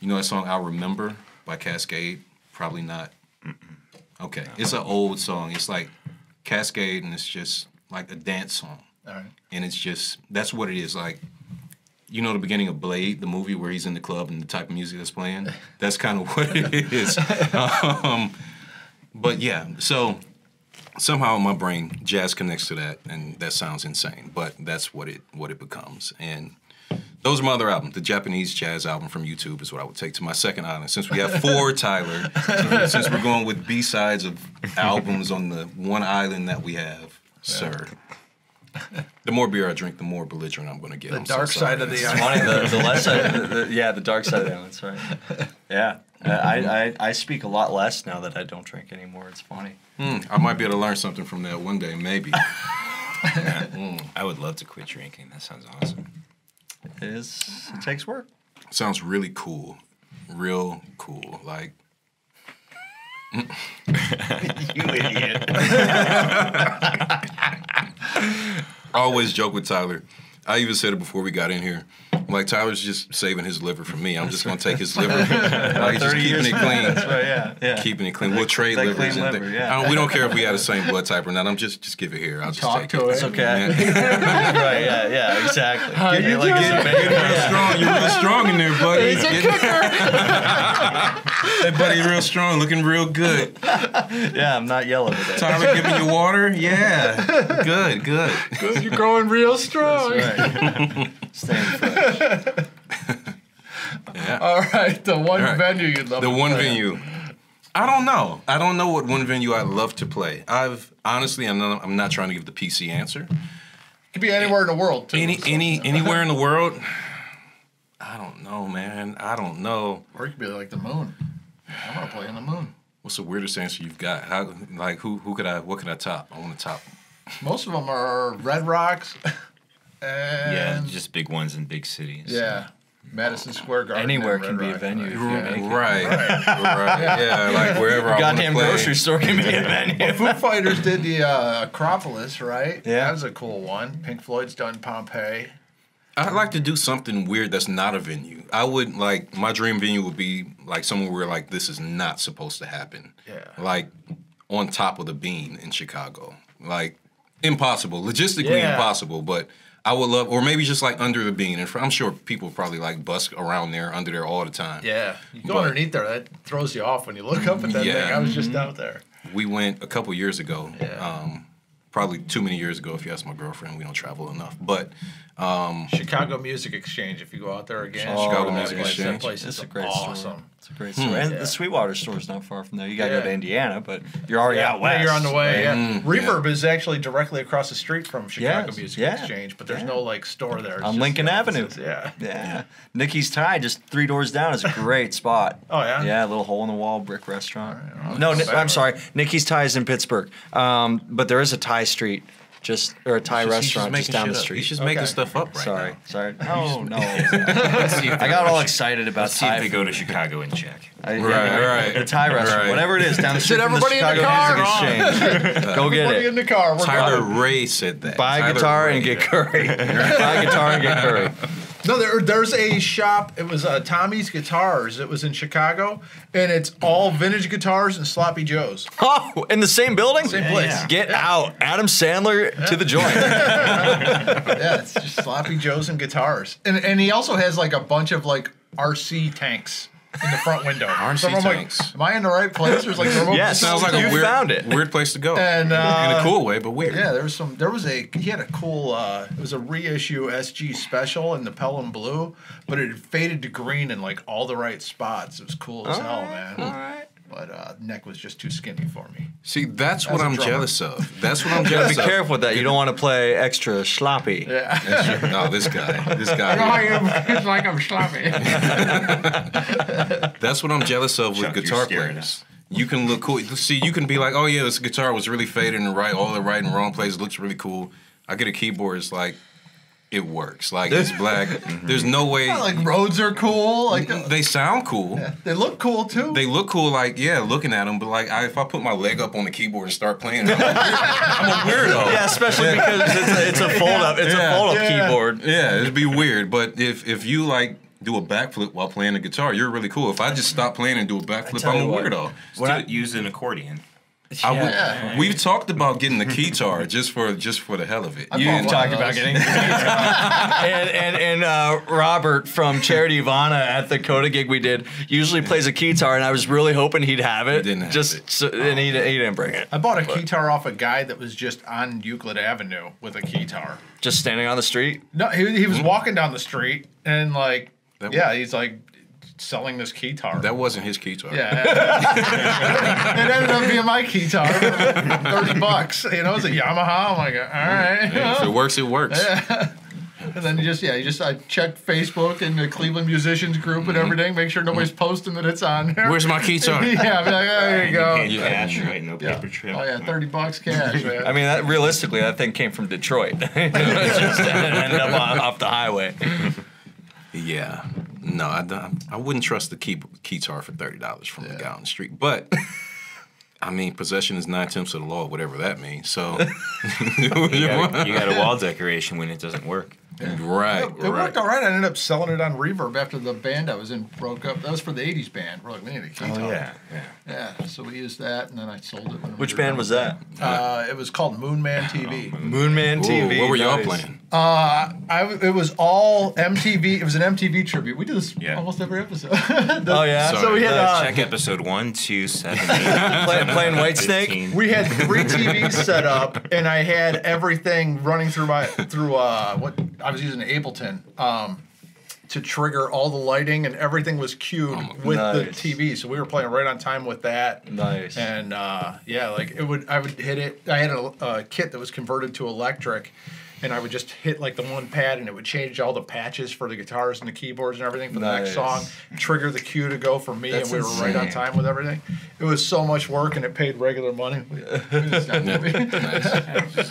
You know that song I Remember by Cascade? Probably not. Okay. It's an old song. It's like Cascade, and it's just like a dance song. All right. And it's just, that's what it is. Like, you know the beginning of Blade, the movie where he's in the club and the type of music that's playing? That's kind of what it is. But yeah, so somehow in my brain, jazz connects to that, and that sounds insane. But that's what it becomes. And those are my other albums. The Japanese jazz album from YouTube is what I would take to my second island. Since we have 4, Tyler, since we're going with B-sides of albums on the one island that we have, sir. The more beer I drink, the more belligerent I'm going to get. The dark side of the It's island. funny, the less the dark side of the island. That's right. Yeah, I speak a lot less now that I don't drink anymore. It's funny. I might be able to learn something from that one day, maybe. I would love to quit drinking. That sounds awesome. It takes work. Sounds really cool. Real cool. Like, You idiot. I always joke with Tyler. I even said it before we got in here. I'm like, Tyler's just saving his liver for me. I'm just going to take his liver. Like, just 30 keeping years it from clean. now. That's right, yeah. Keeping it clean. We'll trade that livers. clean and liver, things. yeah. We don't care if we have the same blood type or not. I'm just give it here. I'll just Talk take to it. it. It's okay. Yeah. Right, yeah, exactly. How you doing? Getting real strong. You're real strong in there, buddy. He's a kicker. Hey, buddy, real strong. Looking real good. Yeah, I'm not yellow today. Tyler giving you water? Yeah. Good. Good, you're growing real strong. That's right. Staying fresh. Yeah. All right, the one All right. venue you'd love The to one play. venue. I don't know. I don't know what one venue I'd love to play. Honestly, I'm not trying to give the PC answer. Could be anywhere in the world, too. Anywhere in the world. I don't know, man. I don't know. Or it could be like the moon. I want to play on the moon. What's the weirdest answer you've got? What could I top? I want to top. Most of them are Red Rocks. Yeah, And just big ones in big cities. yeah, Madison Square Garden. Anywhere and can Red be a Rock. venue if you make it. Right. Yeah, like wherever I want to Goddamn play. grocery store can be a venue. Foo Fighters did the Acropolis, right? Yeah. That was a cool one. Pink Floyd's done Pompeii. I'd like to do something weird that's not a venue. I would like my dream venue would be like somewhere where like this is not supposed to happen. Yeah. Like on top of the Bean in Chicago. Like impossible, logistically Yeah. impossible. But I would love, or maybe just like under the Bean. And I'm sure people probably like bust around there, under there all the time. Yeah. You go But- underneath there, that throws you off when you look up at that Yeah. thing. I was just out there. We went a couple years ago. Yeah. Probably too many years ago. If you ask my girlfriend, we don't travel enough. But Chicago Music Exchange, if you go out there again. Oh, Chicago that Music place- Exchange. That place It's is a great awesome. store. It's a great store. And Yeah. the Sweetwater store is not far from there. You got to Yeah. go to Indiana, but you're already out Yeah, west. you're on the way. Yeah. Mm, Reverb is actually directly across the street from Chicago Yes, Music yeah, Exchange, but there's yeah. no like store there. It's On just Lincoln the Avenue. offices. Yeah. Yeah. Nikki's Thai, just 3 doors down, is a great spot. Oh, yeah? Yeah, a little hole in the wall brick restaurant. I'll No, go back. I'm sorry. Nikki's Thai is in Pittsburgh. But there is a Thai street, or a Thai restaurant just down the street. He's just making Okay. stuff up right Sorry, now. sorry. No, no. Let's see if I they got go all to excited about Let's see if Thai. they go to Chicago and check. Right. The Thai restaurant, Right. whatever it is, down the street from the everybody in the Chicago car? Music Exchange. Go get Everybody in it. the car. We're Tyler going. Ray said that. Buy a Tyler guitar Ray. and get curry. Buy a guitar and get curry. No, there's a shop. It was Tommy's Guitars. It was in Chicago, and it's all vintage guitars and sloppy joes. Oh, in the same building? Same place. yeah. Get out. Adam Sandler to the joint. Yeah, it's just sloppy joes and guitars. And he also has like a bunch of like RC tanks in the front window. RC So I'm tanks. Like, am I in the right place? There's like remote Yes. Sounds like You a weird, found it. weird place to go. And, in a cool way, but weird. Yeah, he had a cool, it was a reissue SG special in the Pelham Blue, but it had faded to green in like all the right spots. It was cool as hell, man. All right. But neck was just too skinny for me. See, that's what As a I'm drummer. jealous of. That's what I'm Be jealous of. careful with that. You don't want to play extra sloppy. Yeah. That's true. No, this guy. It's like I'm sloppy. That's what I'm jealous of with Chuck, you're guitar scaring players. us. You can look cool. See, you can be like, oh yeah, this guitar was really faded and right, all the right and wrong places. Looks really cool. I get a keyboard. It's like, it works. Like it's black. There's no way. Like Rhodes are cool. Like They sound cool. they look cool too. They look cool, like, yeah, looking at them, but like, if I put my leg up on the keyboard and start playing, I'm a weirdo. Yeah, especially because it's a fold up. It's a fold up Yeah. keyboard. Yeah, it'd be weird. But if you like do a backflip while playing the guitar, you're really cool. If I just stop playing and do a backflip, tell I'm a you what. weirdo. Use an accordion. We've talked about getting the guitar just for the hell of it. You bought one talked of about those. getting and Robert from Charity Ivana at the Coda gig we did usually plays a guitar, and I was really hoping he'd have it. He didn't have just it. So, and he didn't bring it. I bought a guitar off a guy that was just on Euclid Avenue with a guitar. Just standing on the street. No, he was walking down the street and like, That yeah, he's like selling this guitar. That wasn't his guitar. Yeah. It ended up being my guitar. $30. You know, it's a Yamaha. I'm like, all right. If it works, it works. And then I check Facebook and the Cleveland musicians group and everything, make sure nobody's posting that it's on there. Where's my guitar? Yeah, I'd be like, there you go. Paid cash, right? No Yeah. paper trail. Oh yeah, $30 cash, man. I mean, realistically, that thing came from Detroit. It just ended up off the highway. Yeah. No, I wouldn't trust the guitar for $30 from the guy on the street. But I mean, possession is 9/10 of the law, whatever that means. So You got a wall decoration when it doesn't work. right, It worked all right. I ended up selling it on Reverb after the band I was in broke up. That was for the 80s band. We're like, we need a guitar. Oh yeah. Yeah, so we used that, and then I sold it. When we Which were band done. was that? It was called Moonman TV. Moonman TV. Ooh, what were y'all Nice. playing? It was all MTV. It was an MTV tribute. We do this Yeah. almost every episode. Oh yeah. Sorry. So we had Check episode 1, 2, 7, 8. Playing Whitesnake. 15. we had 3 TVs set up, and I had everything running through what I was using Ableton to trigger all the lighting, and everything was cued with the Nice. TV. So we were playing right on time with that. Nice. And yeah, like I would hit it. I had a kit that was converted to electric, and I would just hit like the one pad, and it would change all the patches for the guitars and the keyboards and everything for the next song, trigger the cue to go for me, That's and we were right on insane. time with everything. It was so much work, and it paid regular money. Just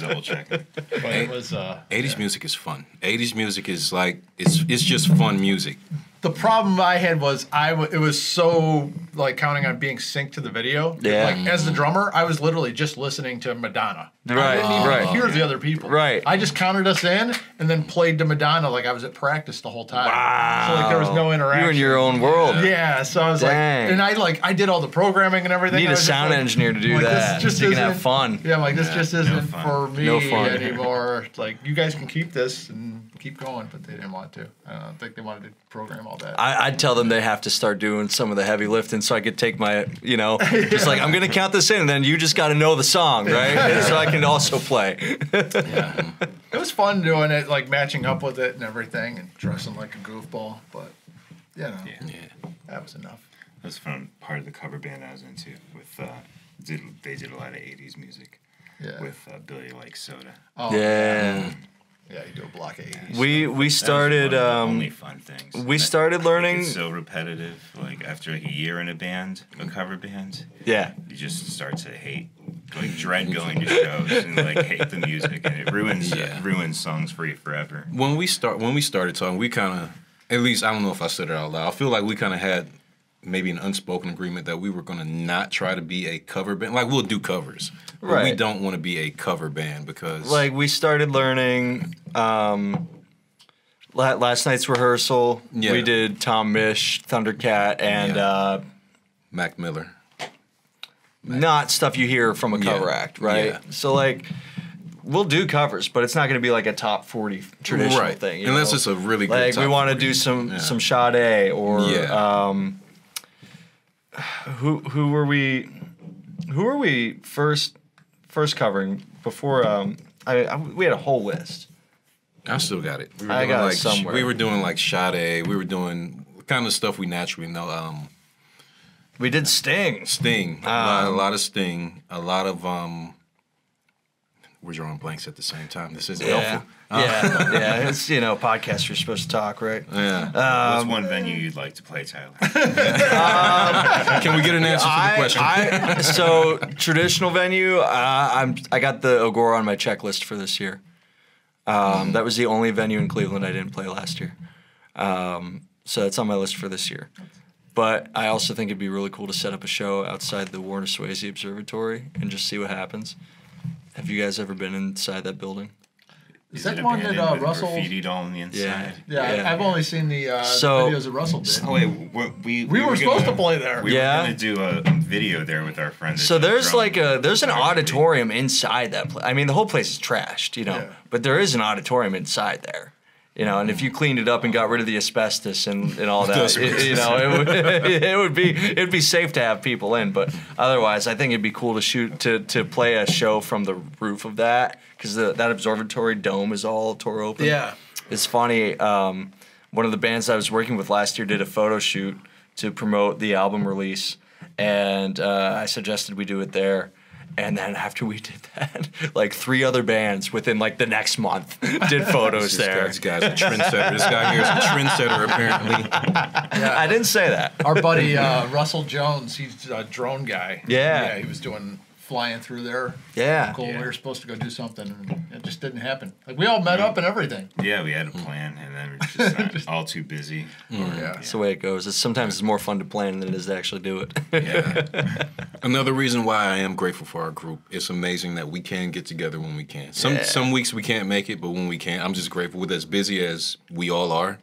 double checking. But it was 80s music is fun. 80s music is like it's just fun music. the problem I had was it was so like counting on being synced to the video. Yeah. Like as the drummer, I was literally just listening to Madonna. Right, I didn't even right. hear the other people. Right. I just counted us in and then played to Madonna like I was at practice the whole time. Wow. So like there was no interaction. You're in your own world. Yeah, so I was Dang. like, I did all the programming and everything. Need I a was just sound like- engineer to do like, this that. just So you can have isn't- fun. Yeah, I'm like, this just isn't fun. for me No fun. anymore. Like, you guys can keep this and keep going, but they didn't want to. I don't think they wanted to program all that. I'd tell them they have to start doing some of the heavy lifting so I could take my, just like, I'm going to count this in, and then you just got to know the song, right? And so I can also play. It was fun doing it, like matching up with it and everything, and dressing like a goofball. But Yeah. that was enough. That was fun. Part of the cover band I was into with they did a lot of '80s music Yeah. with Billy Likes Soda. Oh, Yeah. Yeah, you do a block of 80s. We started, That was one of the only fun things. we started learning. It's so repetitive. Like after like a year in a band, a cover band, Yeah. you just start to hate, like dread going to shows and like hate the music, and it ruins songs for you forever. When we started talking, we kind of, at least I don't know if I said it out loud. I feel like we kind of had maybe an unspoken agreement that we were going to not try to be a cover band. Like we'll do covers, but we Right. don't want to be a cover band because Like, we started learning last night's rehearsal. Yeah. We did Tom Misch, Thundercat, and Mac Miller. not stuff you hear from a cover Yeah. act, right? Yeah. So, like, we'll do covers, but it's not going to be like a top 40 traditional Right. thing. you Unless know? it's a really good like we top want to 40. do some Yeah. Sade or Yeah. who were we first covering before we had a whole list. I still got it. We were I doing got it like somewhere. we were doing like Sade. We were doing kind of stuff we naturally know. We did Sting. Sting, a lot of Sting, a lot of We're drawing blanks at the same time. This isn't Yeah. helpful. Yeah. It's podcasts you're supposed to talk, right? Yeah. What's one venue you'd like to play, Tyler? Can we get an answer to the question? So traditional venue. I got the Agora on my checklist for this year. That was the only venue in Cleveland I didn't play last year. So that's on my list for this year. But I also think it'd be really cool to set up a show outside the Warner Swayze Observatory and just see what happens. Have you guys ever been inside that building? Is that it one that abandoned with Russell? graffitied all on the inside? Yeah, I've only seen the So- videos that Russell did. Oh wait, we were supposed to play there. We Yeah. were gonna do a video there with our friends. So there's there's an auditorium inside that place. I mean, the whole place is trashed, Yeah. but there is an auditorium inside there. And if you cleaned it up and got rid of the asbestos and all that, it'd be safe to have people in. But otherwise, I think it'd be cool to play a show from the roof of that because that observatory dome is all tore open. Yeah. It's funny. One of the bands I was working with last year did a photo shoot to promote the album release, and I suggested we do it there. And then after we did that, like 3 other bands within like the next month did photos there. This guy's a trendsetter. This guy here is a trendsetter, apparently. I didn't say that. Our buddy Russell Jones, he's a drone guy. Yeah. He was flying through there. Yeah. Cool. We were supposed to go do something, and it just didn't happen. Like we all met up and everything. Yeah, we had a plan, and then we're just all too busy. Yeah. That's the way it goes. Sometimes it's more fun to plan than it is to actually do it. Yeah. Another reason why I am grateful for our group. It's amazing that we can get together when we can. Some weeks we can't make it, but when we can, I'm just grateful. With as busy as we all are,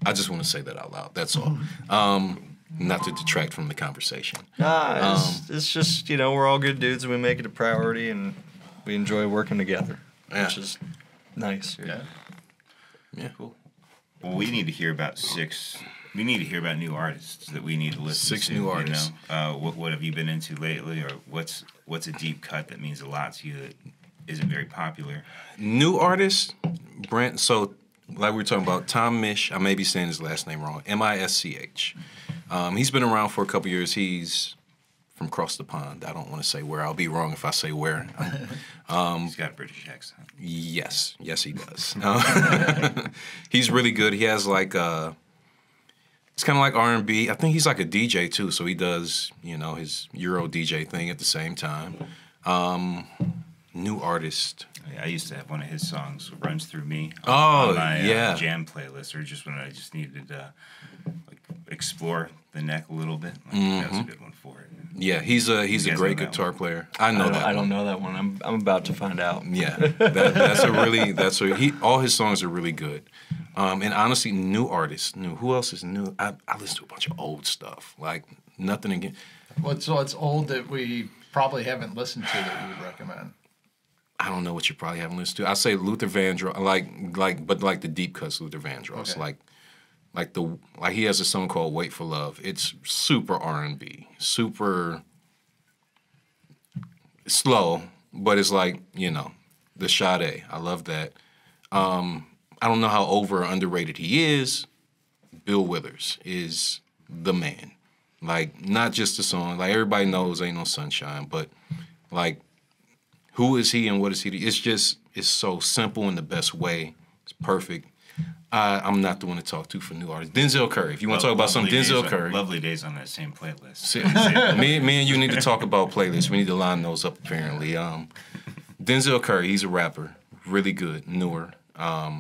I just want to say that out loud. That's all. Not to detract from the conversation. It's just, we're all good dudes and we make it a priority and we enjoy working together, Yeah. which is nice. Yeah. Yeah, cool. Well, we need to hear about We need to hear about new artists that we need to listen to. 6 new artists. What have you been into lately, or what's a deep cut that means a lot to you that isn't very popular? New artist, Brent. So, like we were talking about, Tom Misch. I may be saying his last name wrong. Misch. He's been around for a couple years. He's from across the pond. I don't want to say where. I'll be wrong if I say where. He's got a British accent. Yes, he does. He's really good. He has like it's kind of like R&B. I think he's like a DJ too, so he does his Euro DJ thing at the same time. New artist. I used to have one of his songs runs through me Oh, on my yeah. jam playlist, or just when I just needed to like explore the neck a little bit. That was a good one for it. Yeah, he's a guys great know that guitar player. I know that. I don't one. know that one. I'm about to find out. Yeah, all his songs are really good. And honestly, new artists. Who else is new? I listen to a bunch of old stuff. Like nothing again. What's old that we probably haven't listened to that you would recommend? I don't know what you probably haven't listened to. I say Luther Vandross, but the deep cuts Luther Vandross, Okay. like he has a song called "Wait for Love." It's super R&B, super slow, but it's like the Sade. I love that. I don't know how over or underrated he is. Bill Withers is the man. Like not just the song. Like everybody knows "Ain't No Sunshine," but like. Who is he and what is he? It's so simple in the best way. It's perfect. I'm not the one to talk to for new artists. Denzel Curry. If you want to talk about some Denzel Curry. Lovely Days on that same playlist. me and you need to talk about playlists. We need to line those up apparently. Denzel Curry, he's a rapper. Really good, newer. A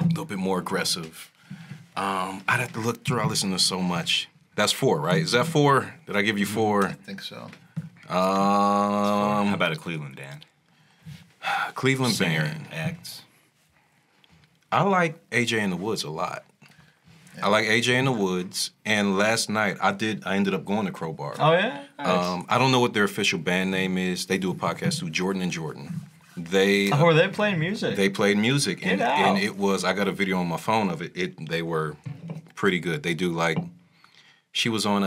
little bit more aggressive. I'd have to look through. I listen to so much. That's 4, right? Is that 4? Did I give you 4? I think so. How about a Cleveland band? Cleveland Singer, band. acts. I like AJ in the Woods a lot. I like AJ in the Woods, and last night I ended up going to Crowbar. Oh yeah. Nice. I don't know what their official band name is. They do a podcast through Jordan and Jordan. Are they playing music? They played music, Get out. and it was. I got a video on my phone of it. They were pretty good. They do like. She was on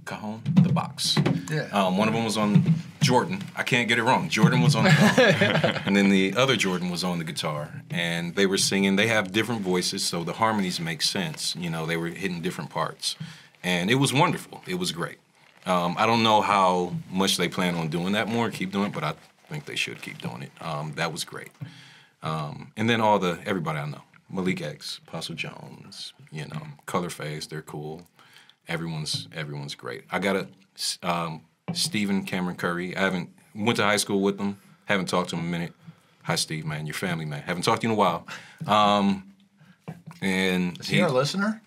Cajon, the box. Yeah. One of them was on Jordan. I can't get it wrong. Jordan was on the phone. And then the other Jordan was on the guitar. And they were singing. They have different voices, so the harmonies make sense. They were hitting different parts. And it was wonderful. It was great. I don't know how much they plan on doing that more, keep doing it, but I think they should keep doing it. That was great. And then everybody I know. Malik X, Apostle Jones, Color Phase, they're cool. Everyone's great. I got Stephen Cameron Curry. I went to high school with him. Haven't talked to him in a minute. Hi, Steve, man. Your family, man. Haven't talked to you in a while. And Is he our listener?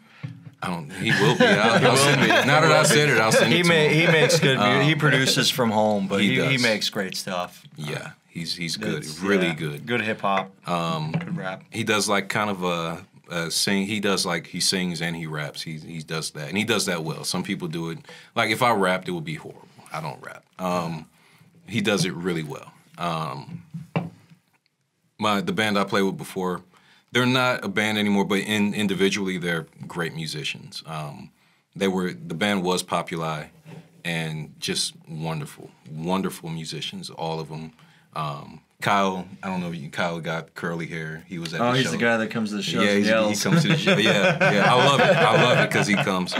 He will be. I'll send it. Now that I said it, I'll send it to him. He makes good music. He produces from home, but He he does. makes great stuff. Yeah, he's good. It's, Really yeah, good. Good hip hop. Good rap. He does like kind of a sing. He does like he sings and he raps. He does that, and he does that well. Some people do it. Like if I rapped, it would be horrible. I don't rap. He does it really well. The band I played with before, they're not a band anymore, but individually they're great musicians. The band was Populi, and just wonderful musicians, all of them. Kyle, I don't know if Kyle got curly hair. He was at the show. He's the guy that comes to the shows Yeah, and he yells. comes to the show. Yeah. I love it. I love it because he comes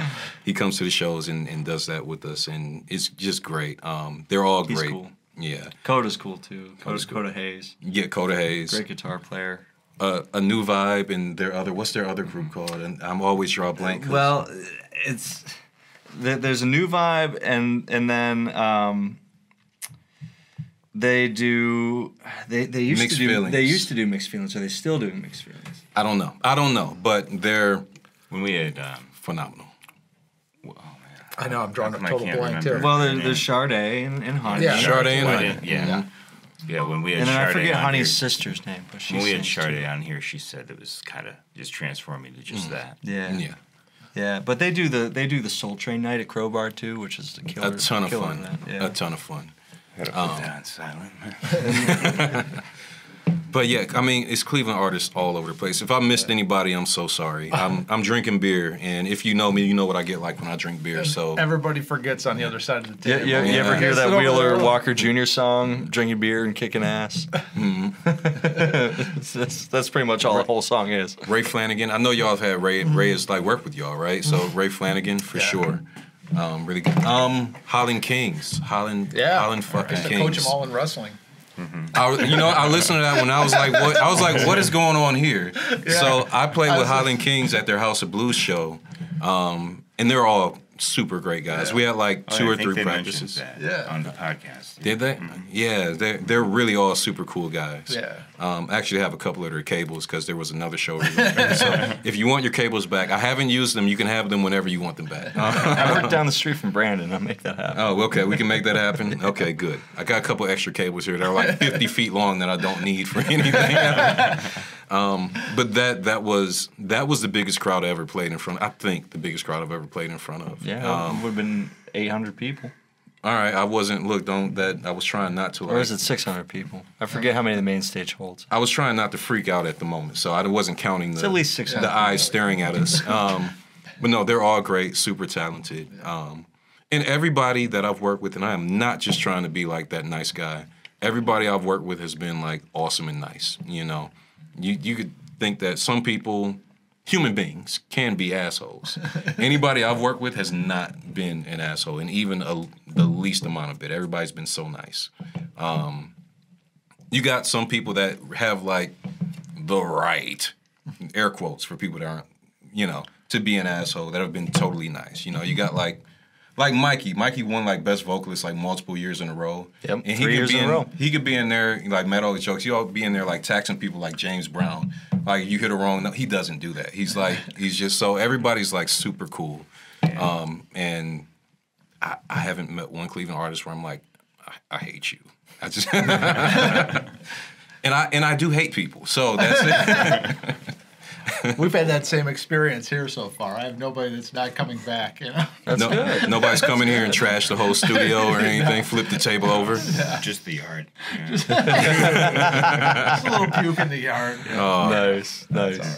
to the shows and does that with us, and it's just great. They're all He's great. cool. Yeah. Coda's cool too. Coda's cool. Coda Hayes. Yeah, Coda Hayes. Great guitar player. A New Vibe and what's their other group called? And I'm always draw a blank. 'cause- Well, there's a New Vibe, and then they used Mixed to do Feelings. They used to do Mixed Feelings. Are they still doing Mixed Feelings? I don't know, but they're When we had, phenomenal. I know, I'm drawing a How come I total can't blank remember? too. Well, Yeah. there's Sade and Honey. Yeah. Sade and Why Honey. didn't- yeah. Yeah, when we had And then I Sade forget on Honey's here, sister's name, but she when we had sings, Sade too. on here, she said it was kind of just transforming to just that. Yeah. Yeah. Yeah, but they do the Soul Train night at Crowbar too, which is the killer. A ton of killer fun. event. Yeah. A ton of fun. Gotta put that on silent. But yeah, I mean, it's Cleveland artists all over the place. If I missed anybody, I'm so sorry. I'm drinking beer, and if you know me, you know what I get like when I drink beer. So Everybody forgets on the other side of the Yeah, table. you ever Yeah. hear that Sit over Wheeler there. Walker Jr. song, drinking beer and kicking ass? That's pretty much all the whole song is. Ray Flanagan, I know y'all have had Ray. Ray has like worked with y'all, right? So Ray Flanagan for Yeah. sure. Really good. Holland Kings. Holland fucking I used to Kings. coach them all in wrestling. I listened to that when I was like, what? I was like, what is going on here? So I played with Holland Kings at their House of Blues show, and they're all super great guys. We had like two or three practices. On the podcast. Did they? Yeah, they're really all super cool guys. Yeah. Actually, I have a couple of their cables because there was another show. So if you want your cables back, I haven't used them. You can have them whenever you want them back. I work down the street from Brandon. I'll make that happen. Oh, okay. We can make that happen. Okay, good. I got a couple extra cables here that are like 50 feet long that I don't need for anything. But that was the biggest crowd I ever played in front of. I think the biggest crowd I've ever played in front of. Yeah, it would have been 800 people. All right, I wasn't. Look, don't that. I was trying not to. Or is it 600 people? I forget how many the main stage holds. I was trying not to freak out at the moment, so I wasn't counting It's at least 600. the eyes staring at us. But no, they're all great, super talented, and everybody that I've worked with, and I am not just trying to be like that nice guy. Everybody I've worked with has been like awesome and nice. You know, you could think that some people, human beings, can be assholes. Anybody I've worked with has not been an asshole, and even the least amount of it. Everybody's been so nice. You got some people that have like the right, air quotes for people that aren't, to be an asshole, that have been totally nice. You got like Mikey. Mikey won like best vocalist like multiple years in a row. Yep, and 3 years in a row. He could be in there like met all the jokes. He'll be in there like taxing people like James Brown. Like you hit a wrong note. He doesn't do that. He's just so everybody's like super cool. And I haven't met one Cleveland artist where I'm like, I hate you. I just and I do hate people. So that's it. We've had that same experience here so far. I have nobody that's not coming back. That's good. Nobody's coming here and trash the whole studio or anything. Flip the table over. Just the yard. Yeah. Just a little puke in the yard. Nice.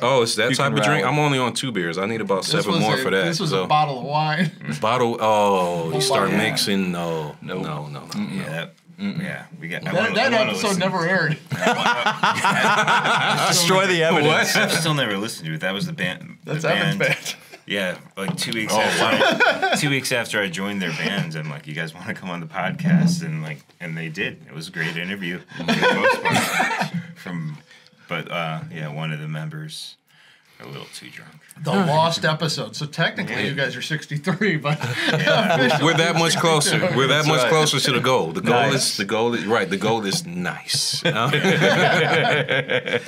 Oh, it's that You type can of drink? rally. I'm only on 2 beers. I need about This 7 was more for that. This was so. a bottle of wine. Bottle. Oh, you start Yeah. mixing. No. Yeah. Yeah, we got That episode never aired. Destroy the evidence. I've still never listened to it. That was the band. That's the Evan's band. band. Yeah, like 2 weeks after 2 weeks after I joined their bands, I'm like, you guys want to come on the podcast? And they did. It was a great interview for the most part. One of the members are a little too drunk. The lost episode. So technically, you guys are 63, but We're that much closer. We're that much right. closer to the goal. The goal Nice. The goal is nice. The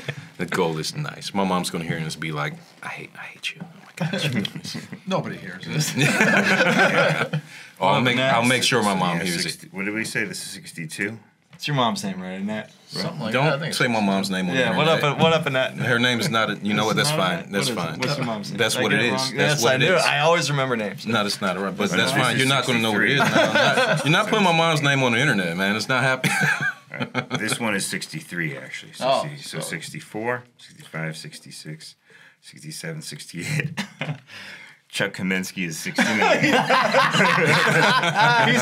goal is nice. My mom's gonna hear this and be like, I hate you. Oh my gosh. nobody hears this. I'll make sure my mom Yeah, hears 60 it. What did we say? This is 62? It's your mom's name, right? Isn't that? Something like that. I Don't think say my mom's name on Yeah. the What internet. up in that? Her name is not. You know what? That's fine. That's What is it? fine. What's your mom's name? That's Did I what get it is. wrong? That's Yes, what I it knew. is. I always remember names. No, that's not right. But No, that's this fine. is You're not going to know what it is. 63. You're not putting my mom's name on the internet, man. It's not happening. This one is 63, actually. Oh, So so- 64, 65, 66, 67, 68. Chuck Kaminsky is 69. He's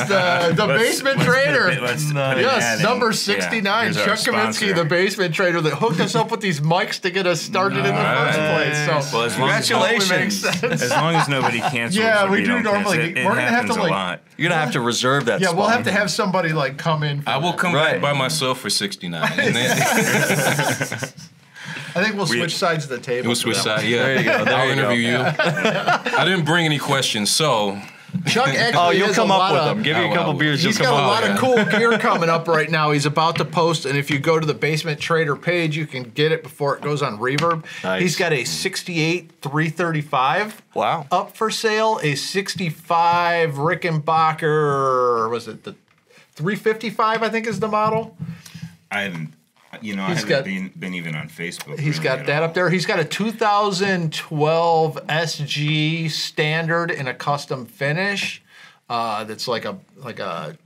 the basement trader. Yes, number 69, Chuck Kaminsky, the basement trader that hooked us up with these mics to get us started in the first place. So, Well, as long as Congratulations. As long as nobody cancels. Yeah, or we do don't cancel normally- It, we're gonna have happens to, a like- lot. You're gonna have to reserve that. yeah, spot. we'll have to have somebody like come in. I will come Right. back by myself for 69. And then I think we'll switch sides of the table. we'll switch for that sides. Yeah, There you go, there I'll you go. interview you. I didn't bring any questions, so one. Chuck actually Oh, you'll has come a up lot with of, them. Give you a couple beers. He's You'll got come a lot up. of cool gear coming up right now. He's about to post, and if you go to the Basement Trader page, you can get it before it goes on Reverb. Nice. He's got a 68 335 Wow. up for sale, a 65 Rickenbacker, was it the 355, I think is the model. I haven't, I He's haven't got- been even on Facebook. He's really got at that all. up there. He's got a 2012 SG standard in a custom finish. That's like a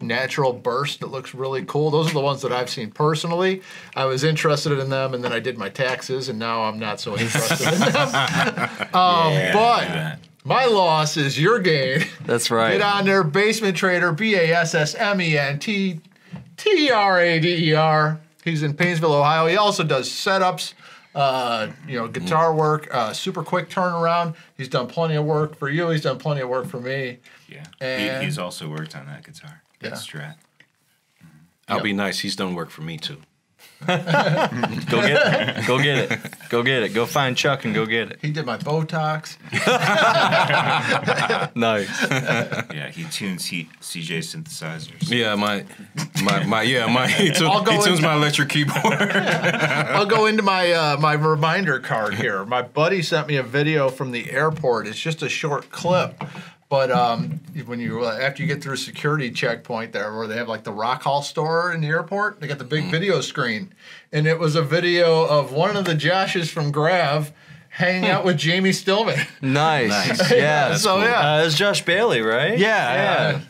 natural burst that looks really cool. Those are the ones that I've seen personally. I was interested in them, and then I did my taxes, and now I'm not so interested in them. But my loss is your gain. That's right. Get on there, Basement Trader, BASSMENTTRADER. He's in Painesville, Ohio. He also does setups guitar work, super quick turnaround. He's done plenty of work for you. He's done plenty of work for me. Yeah. And- He's also worked on that guitar. Yeah. That Strat. I'll be nice. He's done work for me too. Go get it. Go get it. Go get it. Go find Chuck and go get it. He did my Botox. Nice. Yeah, he tunes CJ synthesizers. Yeah, he tunes my electric keyboard. I'll go into my my reminder card here. My buddy sent me a video from the airport. It's just a short clip. But when you after you get through a security checkpoint there, where they have like the Rock Hall store in the airport, they got the big video screen, and it was a video of one of the Joshes from Grav hanging out with Jamie Stillman. Nice. Yeah. So cool. yeah, It was Josh Bailey, right? yeah.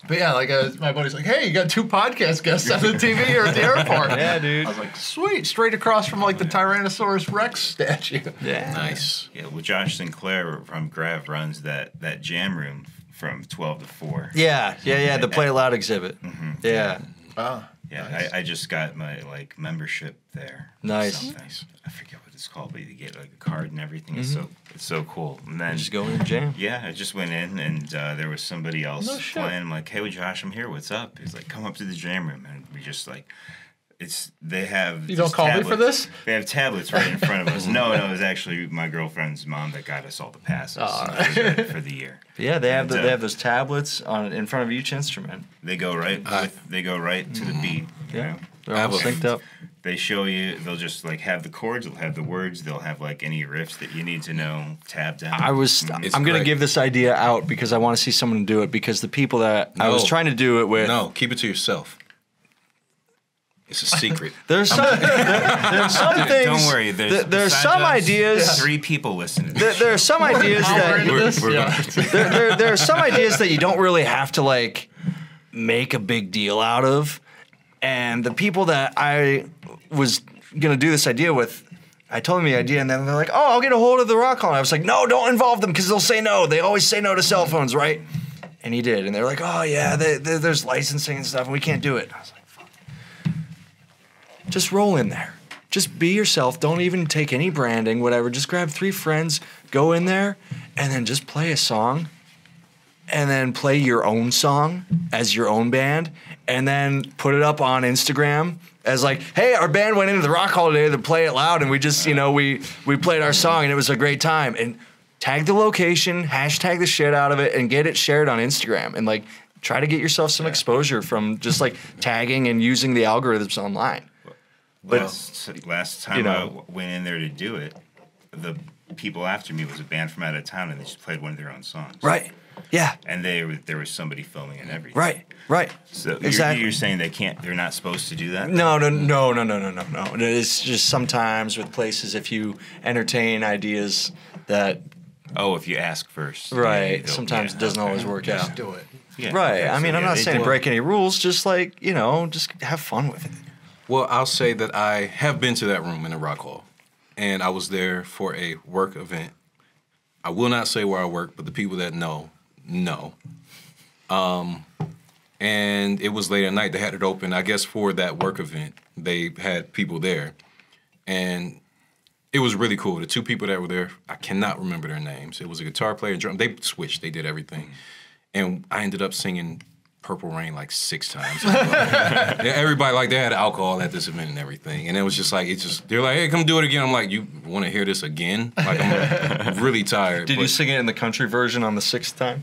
But yeah, like my buddy's like, "Hey, you got 2 podcast guests on the TV here at the airport." Yeah, dude. I was like, "Sweet, straight across from like the Tyrannosaurus Rex statue." Yeah. Nice. Yeah, well, Josh Sinclair from Grav runs that jam room from 12 to 4. Yeah. The Play It Loud exhibit. Yeah. Wow. Yeah, I just got my membership there. Nice. Something. I forget what it's called, but you get like a card and everything. It's so cool. And then Just go in and jam. yeah, I just went in and there was somebody else No shit. playing. I'm like, hey, Josh, I'm here. What's up? He's like, come up to the jam room, and we just like. They have. You don't these call me for tablets. this? They have tablets right in front of us. No, it was actually my girlfriend's mom that got us all the passes for the year. Yeah, they have And, they have those tablets in front of each instrument. They go right. They go right to the beat. You know? They're all synced up. They show you. They'll just like have the chords. They'll have the words. They'll have like any riffs that you need to know tabbed down. It's I'm gonna great. give this idea out because I want to see someone do it because the people that I was No. trying to do it with. No, keep it to yourself. It's a secret. There's some things. Don't worry. There's There's besides some us, ideas. 3 people listening. To this There are some ideas that there are some ideas that you don't really have to like make a big deal out of, and the people that I was gonna do this idea with, I told them the idea, and then they're like, "Oh, I'll get a hold of the Rock Hall." And I was like, "No, don't involve them because they'll say no. They always say no to cell phones, right?" And he did, and they were like, "Oh yeah, there's licensing and stuff, and we can't do it." And I was like, "Fuck." Just roll in there. Just be yourself. Don't even take any branding, whatever. Just grab 3 friends, go in there, and then just play a song. And then play your own song as your own band. And then put it up on Instagram as like, hey, our band went into the Rock Hall today to Play It Loud. And we just, we played our song and it was a great time. And tag the location, hashtag the shit out of it, and get it shared on Instagram. And like, try to get yourself some exposure from just like tagging and using the algorithms online. Last time I went in there to do it, the people after me was a band from out of town, and they just played one of their own songs. Right. Yeah. And there was somebody filming and everything. Right. So exactly. you're saying they're not supposed to do that? No. It's just sometimes with places if you entertain ideas that if you ask first. right, sometimes it doesn't always work out. Just do it. Yeah. Right. Okay, I mean, so I'm yeah, not they saying do. break any rules. Just like just have fun with it. Well, I'll say that I have been to that room in the Rock Hall, and I was there for a work event. I will not say where I work, but the people that know. And it was late at night. They had it open, I guess, for that work event. They had people there, and it was really cool. The 2 people that were there, I cannot remember their names. It was a guitar player, drum. They switched. They did everything, and I ended up singing Purple Rain like 6 times. Everybody, like, they had alcohol at this event and everything. And it was just like, they're like, hey, come do it again. I'm like, you want to hear this again? Like, I'm really tired. Did you sing it in the country version on the 6th time?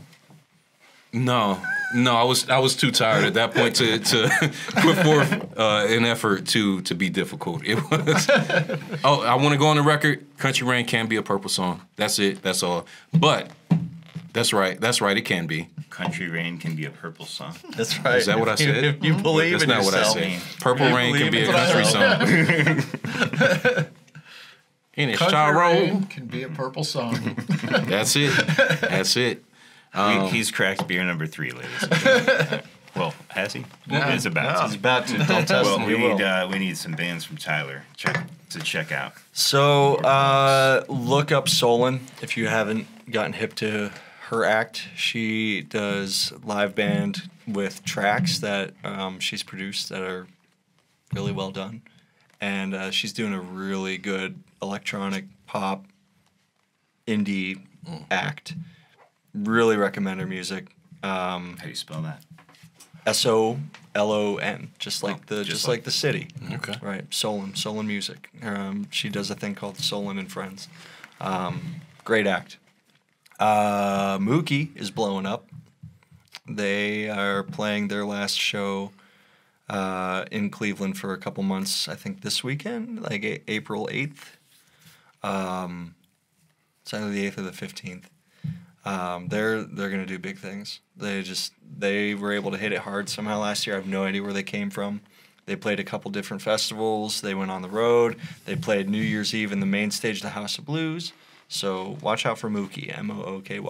No, I was too tired at that point to put forth an effort to be difficult. It was, I want to go on the record, Country Rain can be a Purple song. That's it, that's all. But, that's right, it can be. Country Rain can be a Purple song. That's right. Is that what I said? If you believe That's in not yourself. what I said. Purple Rain can be a believe country song. In its Country Charo. Rain can be a purple song. That's it. He's cracked beer number 3, ladies and gentlemen. Well, has he? Yeah. He's about He's to. about to. Don't test Well, him. we He will. need some bands from Tyler to check out. So look up Solon if you haven't gotten hip to her act. She does live band with tracks that she's produced that are really well done. and she's doing a really good electronic pop indie act. Really recommend her music. How do you spell that? Solon, just like the city. Okay. Right, Solon Music. She does a thing called Solon and Friends. Great act. Mookie is blowing up. They are playing their last show in Cleveland for a couple months. I think this weekend, like April 8th. It's either the 8th or the 15th. They're gonna do big things. They were able to hit it hard somehow last year. I have no idea where they came from. They played a couple different festivals. They went on the road. They played New Year's Eve in the main stage of the House of Blues. So watch out for Mookie, Mooky.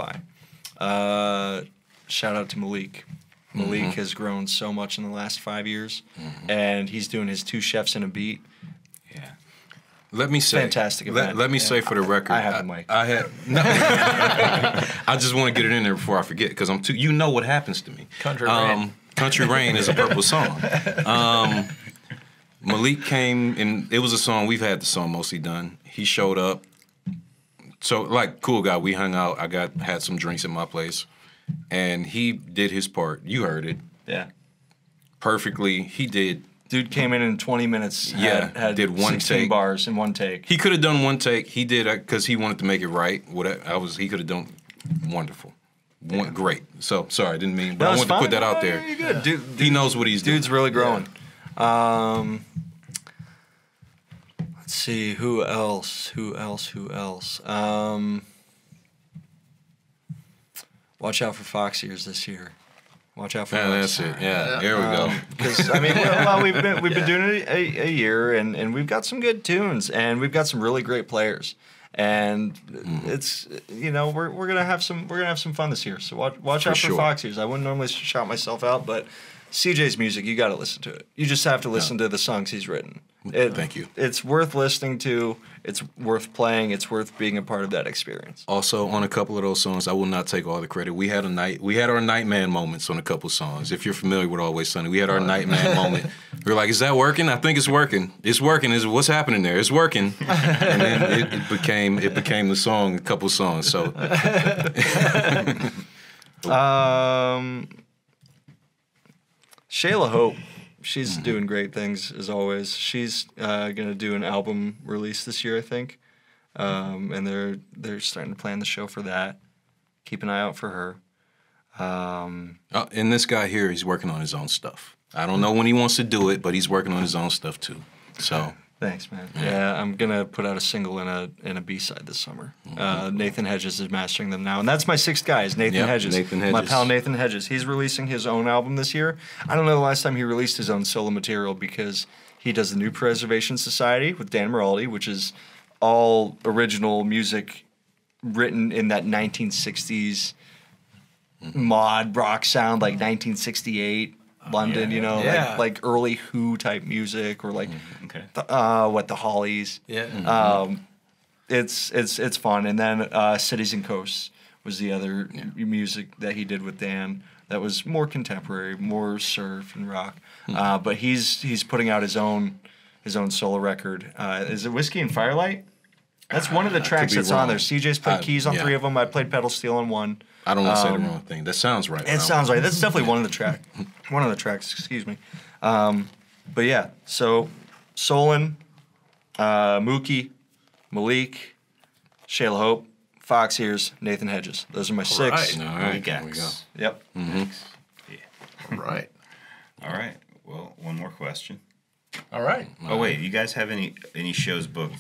Shout out to Malik. Malik has grown so much in the last 5 years, and he's doing his 2 chefs in a beat. Yeah. Let me say, Fantastic event. Let me say for the record, I have the mic. I had. No, I just want to get it in there before I forget because I'm too. You know what happens to me. Country Rain. Country Rain is a purple song. Malik came and it was a song we've had the song mostly done. He showed up. So like cool guy, we hung out. I had some drinks at my place, and he did his part. You heard it. Yeah. Perfectly. He did. Dude came in 20 minutes. Yeah, did one 16 take. bars in one take. He could have done one take. He did because he wanted to make it right. He could have done wonderful, great. So sorry, I didn't mean. But I wanted to put that out there. You're good. Dude, He knows what he's doing. Dude's really growing. Let's see who else. Watch out for Fox ears this year. Watch out for Yeah, us. that's it. Yeah, there we go. Because I mean, well, we've been doing it a year, and we've got some good tunes, and we've got some really great players, and it's we're gonna have some fun this year. So watch out for sure. Fox ears. I wouldn't normally shout myself out, but CJ's music, you got to listen to it. You just have to listen to the songs he's written. Thank you. It's worth listening to. It's worth playing. It's worth being a part of that experience. Also, on a couple of those songs, I will not take all the credit. We had our Nightman moments on a couple songs. If you're familiar with Always Sunny, we had our Nightman moment. We were like, "Is that working? I think it's working. It's working. What's happening there? It's working." And then it became the song, a couple songs. So, Shayla Hope, she's doing great things as always. She's gonna do an album release this year, I think, and they're starting to plan the show for that. Keep an eye out for her. and this guy here, he's working on his own stuff. I don't know when he wants to do it, but he's working on his own stuff too. So. Thanks, man. Yeah, I'm gonna put out a single and a B-side this summer. Nathan Hedges is mastering them now, and that's my 6th guy. Is Nathan Hedges. Nathan Hedges. My pal Nathan Hedges. He's releasing his own album this year. I don't know the last time he released his own solo material because he does the New Preservation Society with Dan Moraldi, which is all original music written in that 1960s mod rock sound, like 1968. London, like early Who type music, or like the Hollies. Yeah. It's fun. And then Cities and Coasts was the other music that he did with Dan. That was more contemporary, more surf and rock. But he's putting out his own solo record. Is it Whiskey and Firelight? That's one of the tracks that's on there. CJ's played keys on 3 of them. I played pedal steel on 1. I don't want to say the wrong thing. That sounds right. It sounds right. That's definitely one of the tracks. Excuse me. But yeah, so Solon, Mookie, Malik, Shayla Hope, Fox Ears, Nathan Hedges. Those are my 6. right. All right, There we go. Yep. All right. All right. Well, one more question. All right. Oh wait, you guys have any shows booked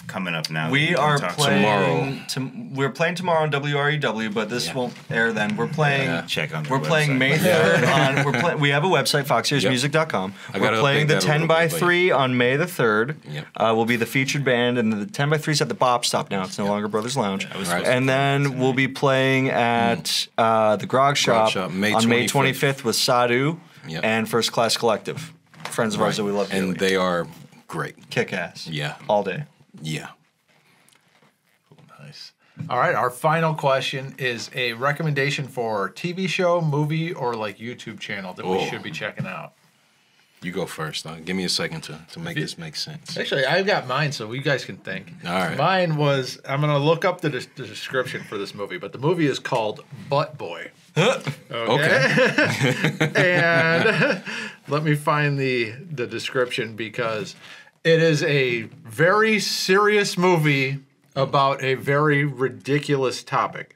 coming up now? that We you can are talk playing. We're playing tomorrow on WREW, but this won't air then. We're playing. Check on their We're playing website. May 3rd on. We have a website, foxearsmusic.com. I gotta We're playing the update that a 10 little by bit, but 3 on May the 3rd. Yep. We'll be the featured band, and the 10 by 3's at the Bop Stop now. It's no longer Brothers Lounge. I was supposed to And play then tonight. we'll be playing at the Grog Shop, Shop, on May May 25th. 25th with Sadhu Yep. and First Class Collective. Friends of ours that we love And dearly. they are great. Kick ass. Yeah. All day. Yeah. Nice. All right. Our final question is a recommendation for TV show, movie, or like YouTube channel that we should be checking out. You go first. Give me a second to make this make sense. Actually, I've got mine, so you guys can think. All right. Mine was, I'm going to look up the description for this movie, but the movie is called Butt Boy. Okay. And let me find the description because it is a very serious movie about a very ridiculous topic.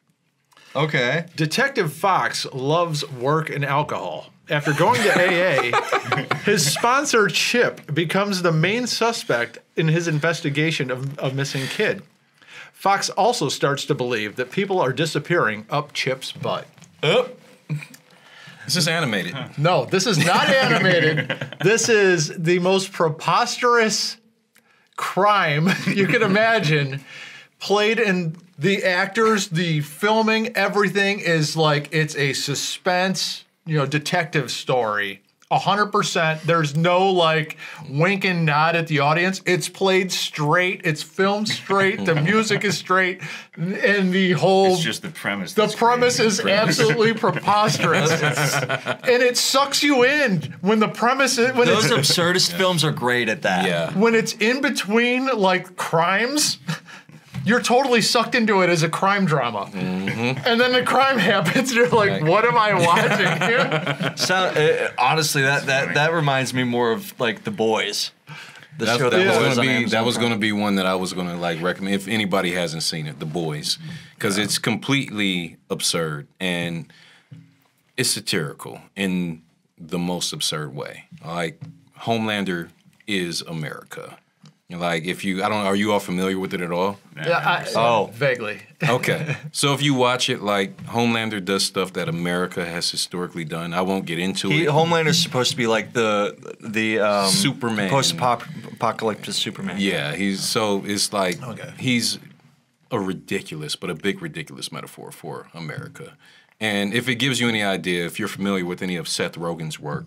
Okay. Detective Fox loves work and alcohol. After going to AA, his sponsor, Chip, becomes the main suspect in his investigation of a missing kid. Fox also starts to believe that people are disappearing up Chip's butt. This is animated. No, this is not animated. This is the most preposterous crime you can imagine. Played in the actors, the filming, everything is like it's a suspense, detective story. 100%. There's no like wink and nod at the audience. It's played straight. It's filmed straight. The music is straight, and the whole. It's just the premise. The that's premise crazy. is absolutely preposterous, and it sucks you in when the premise is when Those it's absurdist films are great at that. Yeah. when it's in between like crimes. You're totally sucked into it as a crime drama, and then the crime happens, and you're like, "What am I watching here?" Honestly, that reminds me more of like The Boys. The show That was was gonna be Amazon going to Prime. be one that I was going to like recommend if anybody hasn't seen it, The Boys, because it's completely absurd and it's satirical in the most absurd way. Like Homelander is America. Like if you, are you all familiar with it at all? Oh. Vaguely. Okay. So if you watch it, like Homelander does stuff that America has historically done. I won't get into it. Homelander's supposed to be like the Superman. post-apocalyptic Superman. Yeah, it's like Okay. he's a ridiculous, but a big ridiculous metaphor for America. And if it gives you any idea, if you're familiar with any of Seth Rogen's work,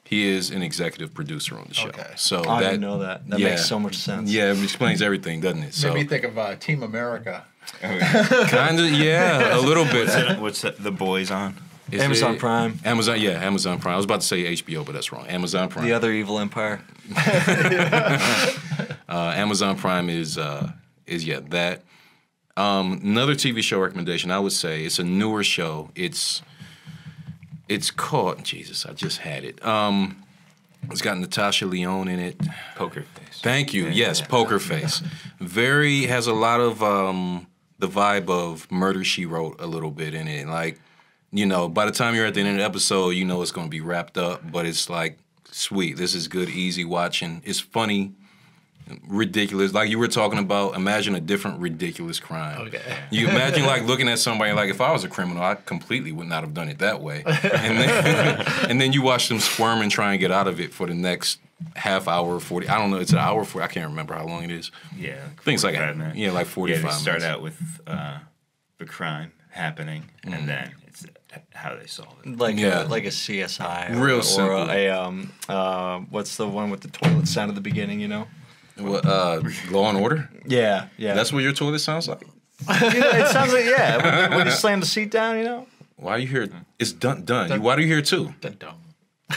he is an executive producer on the show. Okay. So I didn't know that. That makes so much sense. Yeah, it explains everything, doesn't it? So Made me think of Team America. kind of, yeah, a little bit. What's The Boys on? Is Amazon it- Prime. Amazon Prime. I was about to say HBO, but that's wrong. Amazon Prime. The other evil empire. Amazon Prime is that. Another TV show recommendation, I would say, it's a newer show. It's called, Jesus, I just had it. It's got Natasha Lyonne in it. Poker Face. Thank you. Yes, Poker Face. Has a lot of the vibe of Murder, She Wrote a little bit in it. Like, by the time you're at the end of the episode, it's going to be wrapped up, but it's like, sweet. This is good, easy watching. It's funny. Ridiculous, like you were talking about. Imagine a different ridiculous crime. Okay. You imagine like looking at somebody like, if I was a criminal, I completely would not have done it that way. And then you watch them squirm and try and get out of it for the next half hour, 40. I don't know. It's an hour 40. I can't remember how long it is. Yeah. I think it's like 45 minutes. like 45 Yeah, they start minutes. out with the crime happening, and then it's how they solve it. Like Yeah. like a CSI. Real or simple. what's the one with the toilet sound at the beginning, What, Law and Order? Yeah. That's what your toilet sounds like? It sounds like, yeah. When you slam the seat down, Why are you here? It's done. Why are you here too? Dun-dun.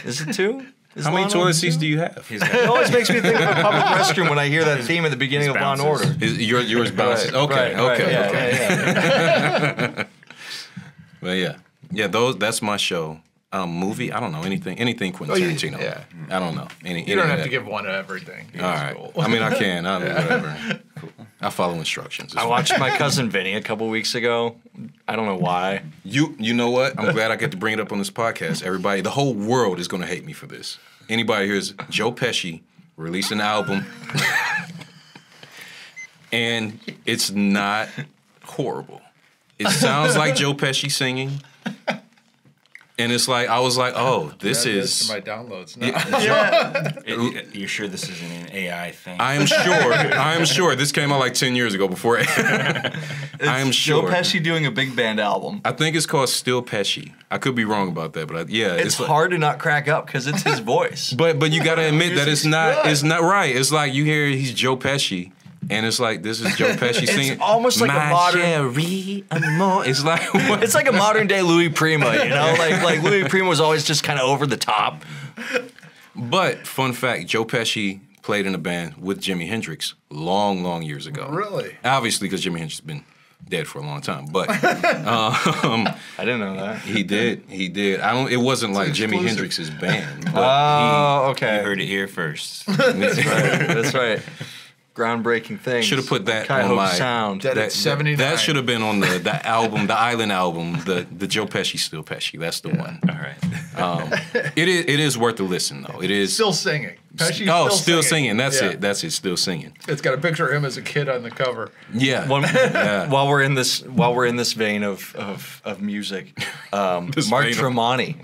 Is it two? How many toilet seats do you have? It always makes me think of a public restroom when I hear that theme at the beginning of Law and bounces. Order. Yours bounces. Okay, okay. Yeah. Well, yeah. That's my show. Movie. I don't know anything Quentin Tarantino. yeah. I don't know. You don't have to give one of everything. All right. I mean, I can. Whatever. I follow instructions. It's I fine. watched My Cousin Vinny a couple weeks ago. I don't know why. You know what? I'm glad I get to bring it up on this podcast. Everybody, the whole world is going to hate me for this. Anybody here's Joe Pesci released an album, and it's not horrible. It sounds like Joe Pesci singing. And it's like, I was like, oh, this Add is. to my downloads now. You're sure this isn't an AI thing? I am sure. This came out like 10 years ago before. I am sure. Joe Pesci doing a big band album. I think it's called Still Pesci. I could be wrong about that, but It's like- hard to not crack up because it's his voice. But you got to admit that it's not. good. It's not right. It's like you hear he's Joe Pesci, and it's like this is Joe Pesci singing. It's almost like a "My modern. Cherie Amour." It's like what? It's like a modern day Louis Prima, Like Louis Prima was always just kind of over the top. But fun fact, Joe Pesci played in a band with Jimi Hendrix long years ago. Really? Obviously, because Jimi Hendrix has been dead for a long time. But I didn't know that. he did. It wasn't like Jimi Hendrix's band. But Oh, You okay. heard it here first. That's right. That's right. Groundbreaking things. Should have put that Cuyahoga on my Sound. Dead at 79. That should have been on the album, the Island album, the Joe Pesci Still Pesci. That's the one. All right. It is worth a listen though. It is. Still singing. Pesci's Still singing. That's Yeah. it. That's it. Still singing. It's got a picture of him as a kid on the cover. Yeah. One, while we're in this vein of music, This Mark vein of- Tremonti.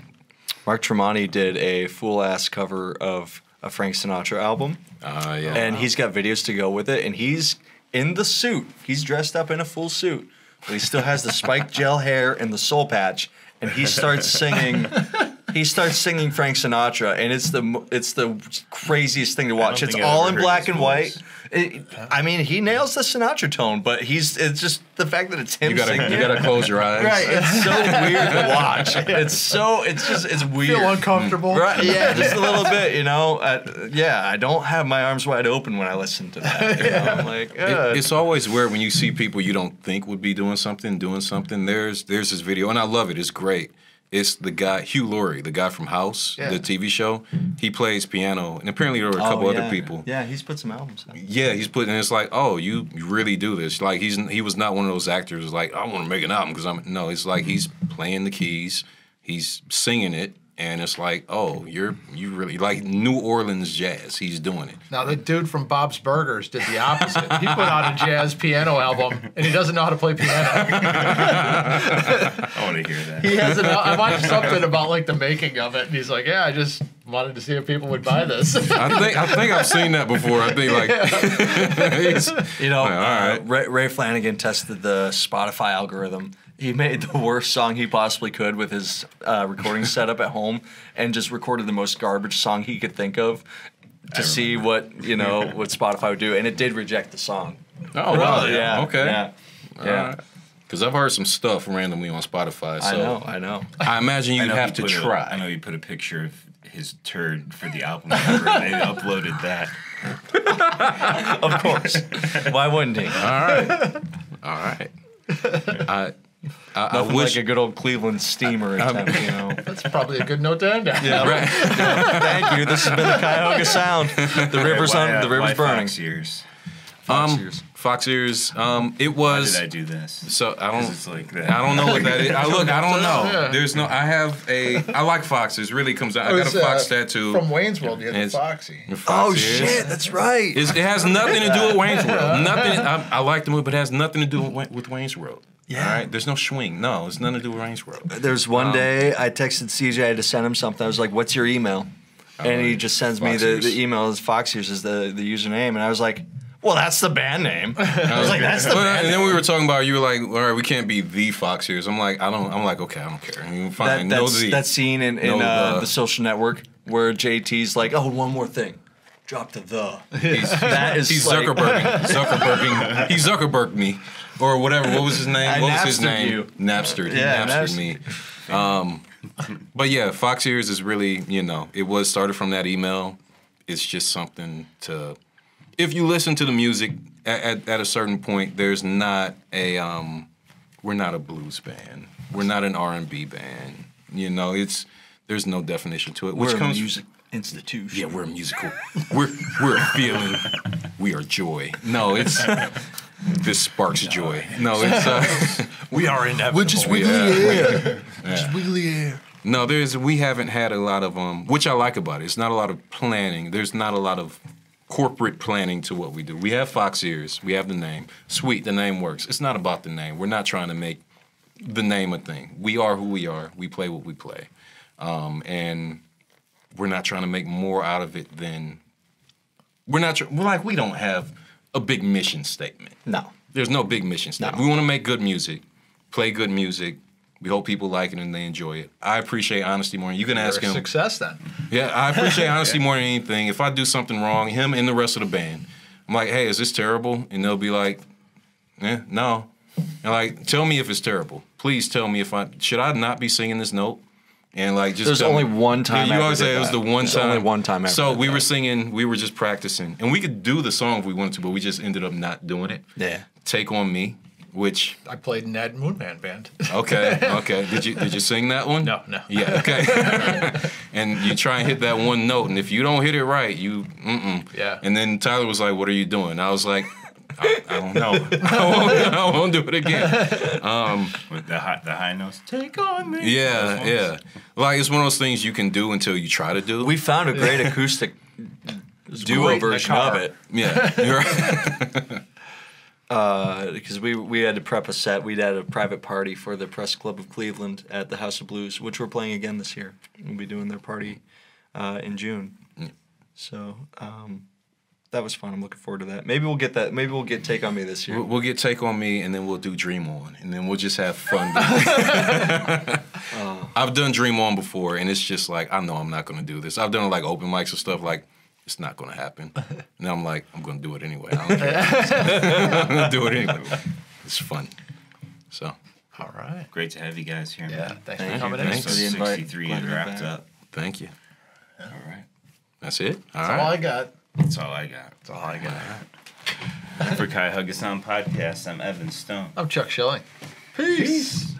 Mark Tremonti did a full ass cover of a Frank Sinatra album, Yeah. and he's got videos to go with it. And he's in the suit. He's dressed up in a full suit, but he still has the spiked gel hair and the soul patch. And he starts singing. He starts singing Frank Sinatra, and it's the craziest thing to watch. don't It's think I've all ever in heard black his and voice. white. I mean, he nails the Sinatra tone, but it's just the fact that it's him you gotta singing. close your eyes. Right, it's so weird to watch. It's weird. Feel uncomfortable. Right, yeah, just a little bit, you know. I don't have my arms wide open when I listen to that. You know? I'm like, It's always weird when you see people you don't think would be doing something. There's this video, and I love it. It's great. It's the guy, Hugh Laurie, the guy from House, Yeah. the TV show. He plays piano, and apparently there were a couple other people. Yeah, he's put some albums out. Yeah, he's putting. It's like, oh, you really do this. Like he was not one of those actors. Who's like, I want to make an album because I'm. No, it's like he's playing the keys, he's singing it, and it's like, oh, you really like New Orleans jazz. He's doing it. Now, the dude from Bob's Burgers did the opposite. He put out a jazz piano album, and he doesn't know how to play piano. I want to hear that. He has I watched something about like the making of it, and he's like, "Yeah, I just wanted to see if people would buy this." I think I've seen that before. I think like, he's- You know, all right. Ray Flanagan tested the Spotify algorithm. He made the worst song he possibly could with his recording setup at home, and just recorded the most garbage song he could think of to see what what Spotify would do, and it did reject the song. Oh, wow. Yeah. Okay. Yeah. Because I've heard some stuff randomly on Spotify. So I know. I imagine you I know have he to put try. I know you put a picture of his turd for the album cover. And they uploaded that. Of course. Why wouldn't he? All right. I Nothing wish. like a good old Cleveland steamer attempt, you know. That's probably a good note to end on. Yeah. Right. Thank you. This has been the Cuyahoga Sound. The river's Why burning. Fox Years? Fox Ears. It Why was. did I do this? So I don't. It's like that. I don't know what that is. I don't know. Yeah. There's no. I like Foxes. Really comes out. I got a Fox tattoo. From Wayne's World. You had the It's- Foxy. Fox Oh Ears. shit, that's right. It has nothing to do with Wayne's World. Nothing. I like the movie, but it has nothing to do with Wayne's World. Yeah. All right. There's no swing. No, it's nothing to do with Wayne's World. There's one day I texted CJ, I had to send him something. I was like, "What's your email?" And he just sends me Fox the Ears. email. Is Fox Ears is the username, and I was like, "Well, that's the band name." I was like, "That's the Well, band." and then we were talking about, you were like, all right, we can't be the Fox Ears. I'm like, okay, I don't care. You fine. No the. That scene in No the Social Network where JT's like, "Oh, one more thing, drop the the." That is He's like- Zuckerberging. He Zuckerberged me. Or whatever. What was his name? I What was his Napstered name? you. Napstered. He Yeah, Napstered me. But yeah, Fox Ears is really, it was started from that email. It's just something to, if you listen to the music at a certain point, there's not we're not a blues band. We're not an R&B band. There's no definition to it. Which We're a comes music institution. Yeah, we're a musical. we're a feeling. We are joy. No, it's this sparks joy. No, it's We are inevitable. we're just wiggly air. Just wiggly air. No, we haven't had a lot of which I like about it. It's not a lot of planning. There's not a lot of corporate planning to what we do. We have Fox Ears. We have the name. Sweet, the name works. It's not about the name. We're not trying to make the name a thing. We are who we are. We play what we play. And we're not trying to make more out of it than we don't have a big mission statement. No. There's no big mission statement. No. We want to make good music, play good music. We hope people like it and they enjoy it. I appreciate honesty more. You can ask You're a him. success then. Yeah, I appreciate honesty more than anything. If I do something wrong, him and the rest of the band, I'm like, hey, is this terrible? And they'll be like, no. And like, tell me if it's terrible. Please tell me should I not be singing this note? And like just There's only one time Yeah, I you ever always did say it was that. the one There's time. only one time I ever So did we were that. singing, we were just practicing, and we could do the song if we wanted to, but we just ended up not doing it. Yeah. Take on Me, which I played Ned Moonman Band. okay. Did you sing that one? No. Yeah, okay. And you try and hit that one note, and if you don't hit it right, you Yeah. And then Tyler was like, "What are you doing?" I was like, I don't know. I won't do it again. With the high notes. Take on me. Yeah. Like it's one of those things you can do until you try to do. We found a great acoustic duo great in the version of car. it. Yeah, you're right. Because we had to prep a set. We'd had a private party for the Press Club of Cleveland at the House of Blues, which we're playing again this year. We'll be doing their party in June. So that was fun. I'm looking forward to that. Maybe we'll get that. Maybe we'll get Take on Me this year. We'll get Take on Me, and then we'll do Dream On, and then we'll just have fun. I've done Dream On before, and it's just like I know I'm not gonna do this. I've done like open mics and stuff like. It's not going to happen. And I'm like, I'm going to do it anyway. I don't care. I'm going to do it anyway. It's fun. So. All right. Great to have you guys here. Yeah, man. thanks Thank for coming you. in. Thanks for the invite. 63 Glad to be wrapped back. up. Thank you. All right. That's it? All That's right. all I got. That's all I got. That's all I got. For Kai Huggason Podcast, I'm Evan Stone. I'm Chuck Schilling. Peace.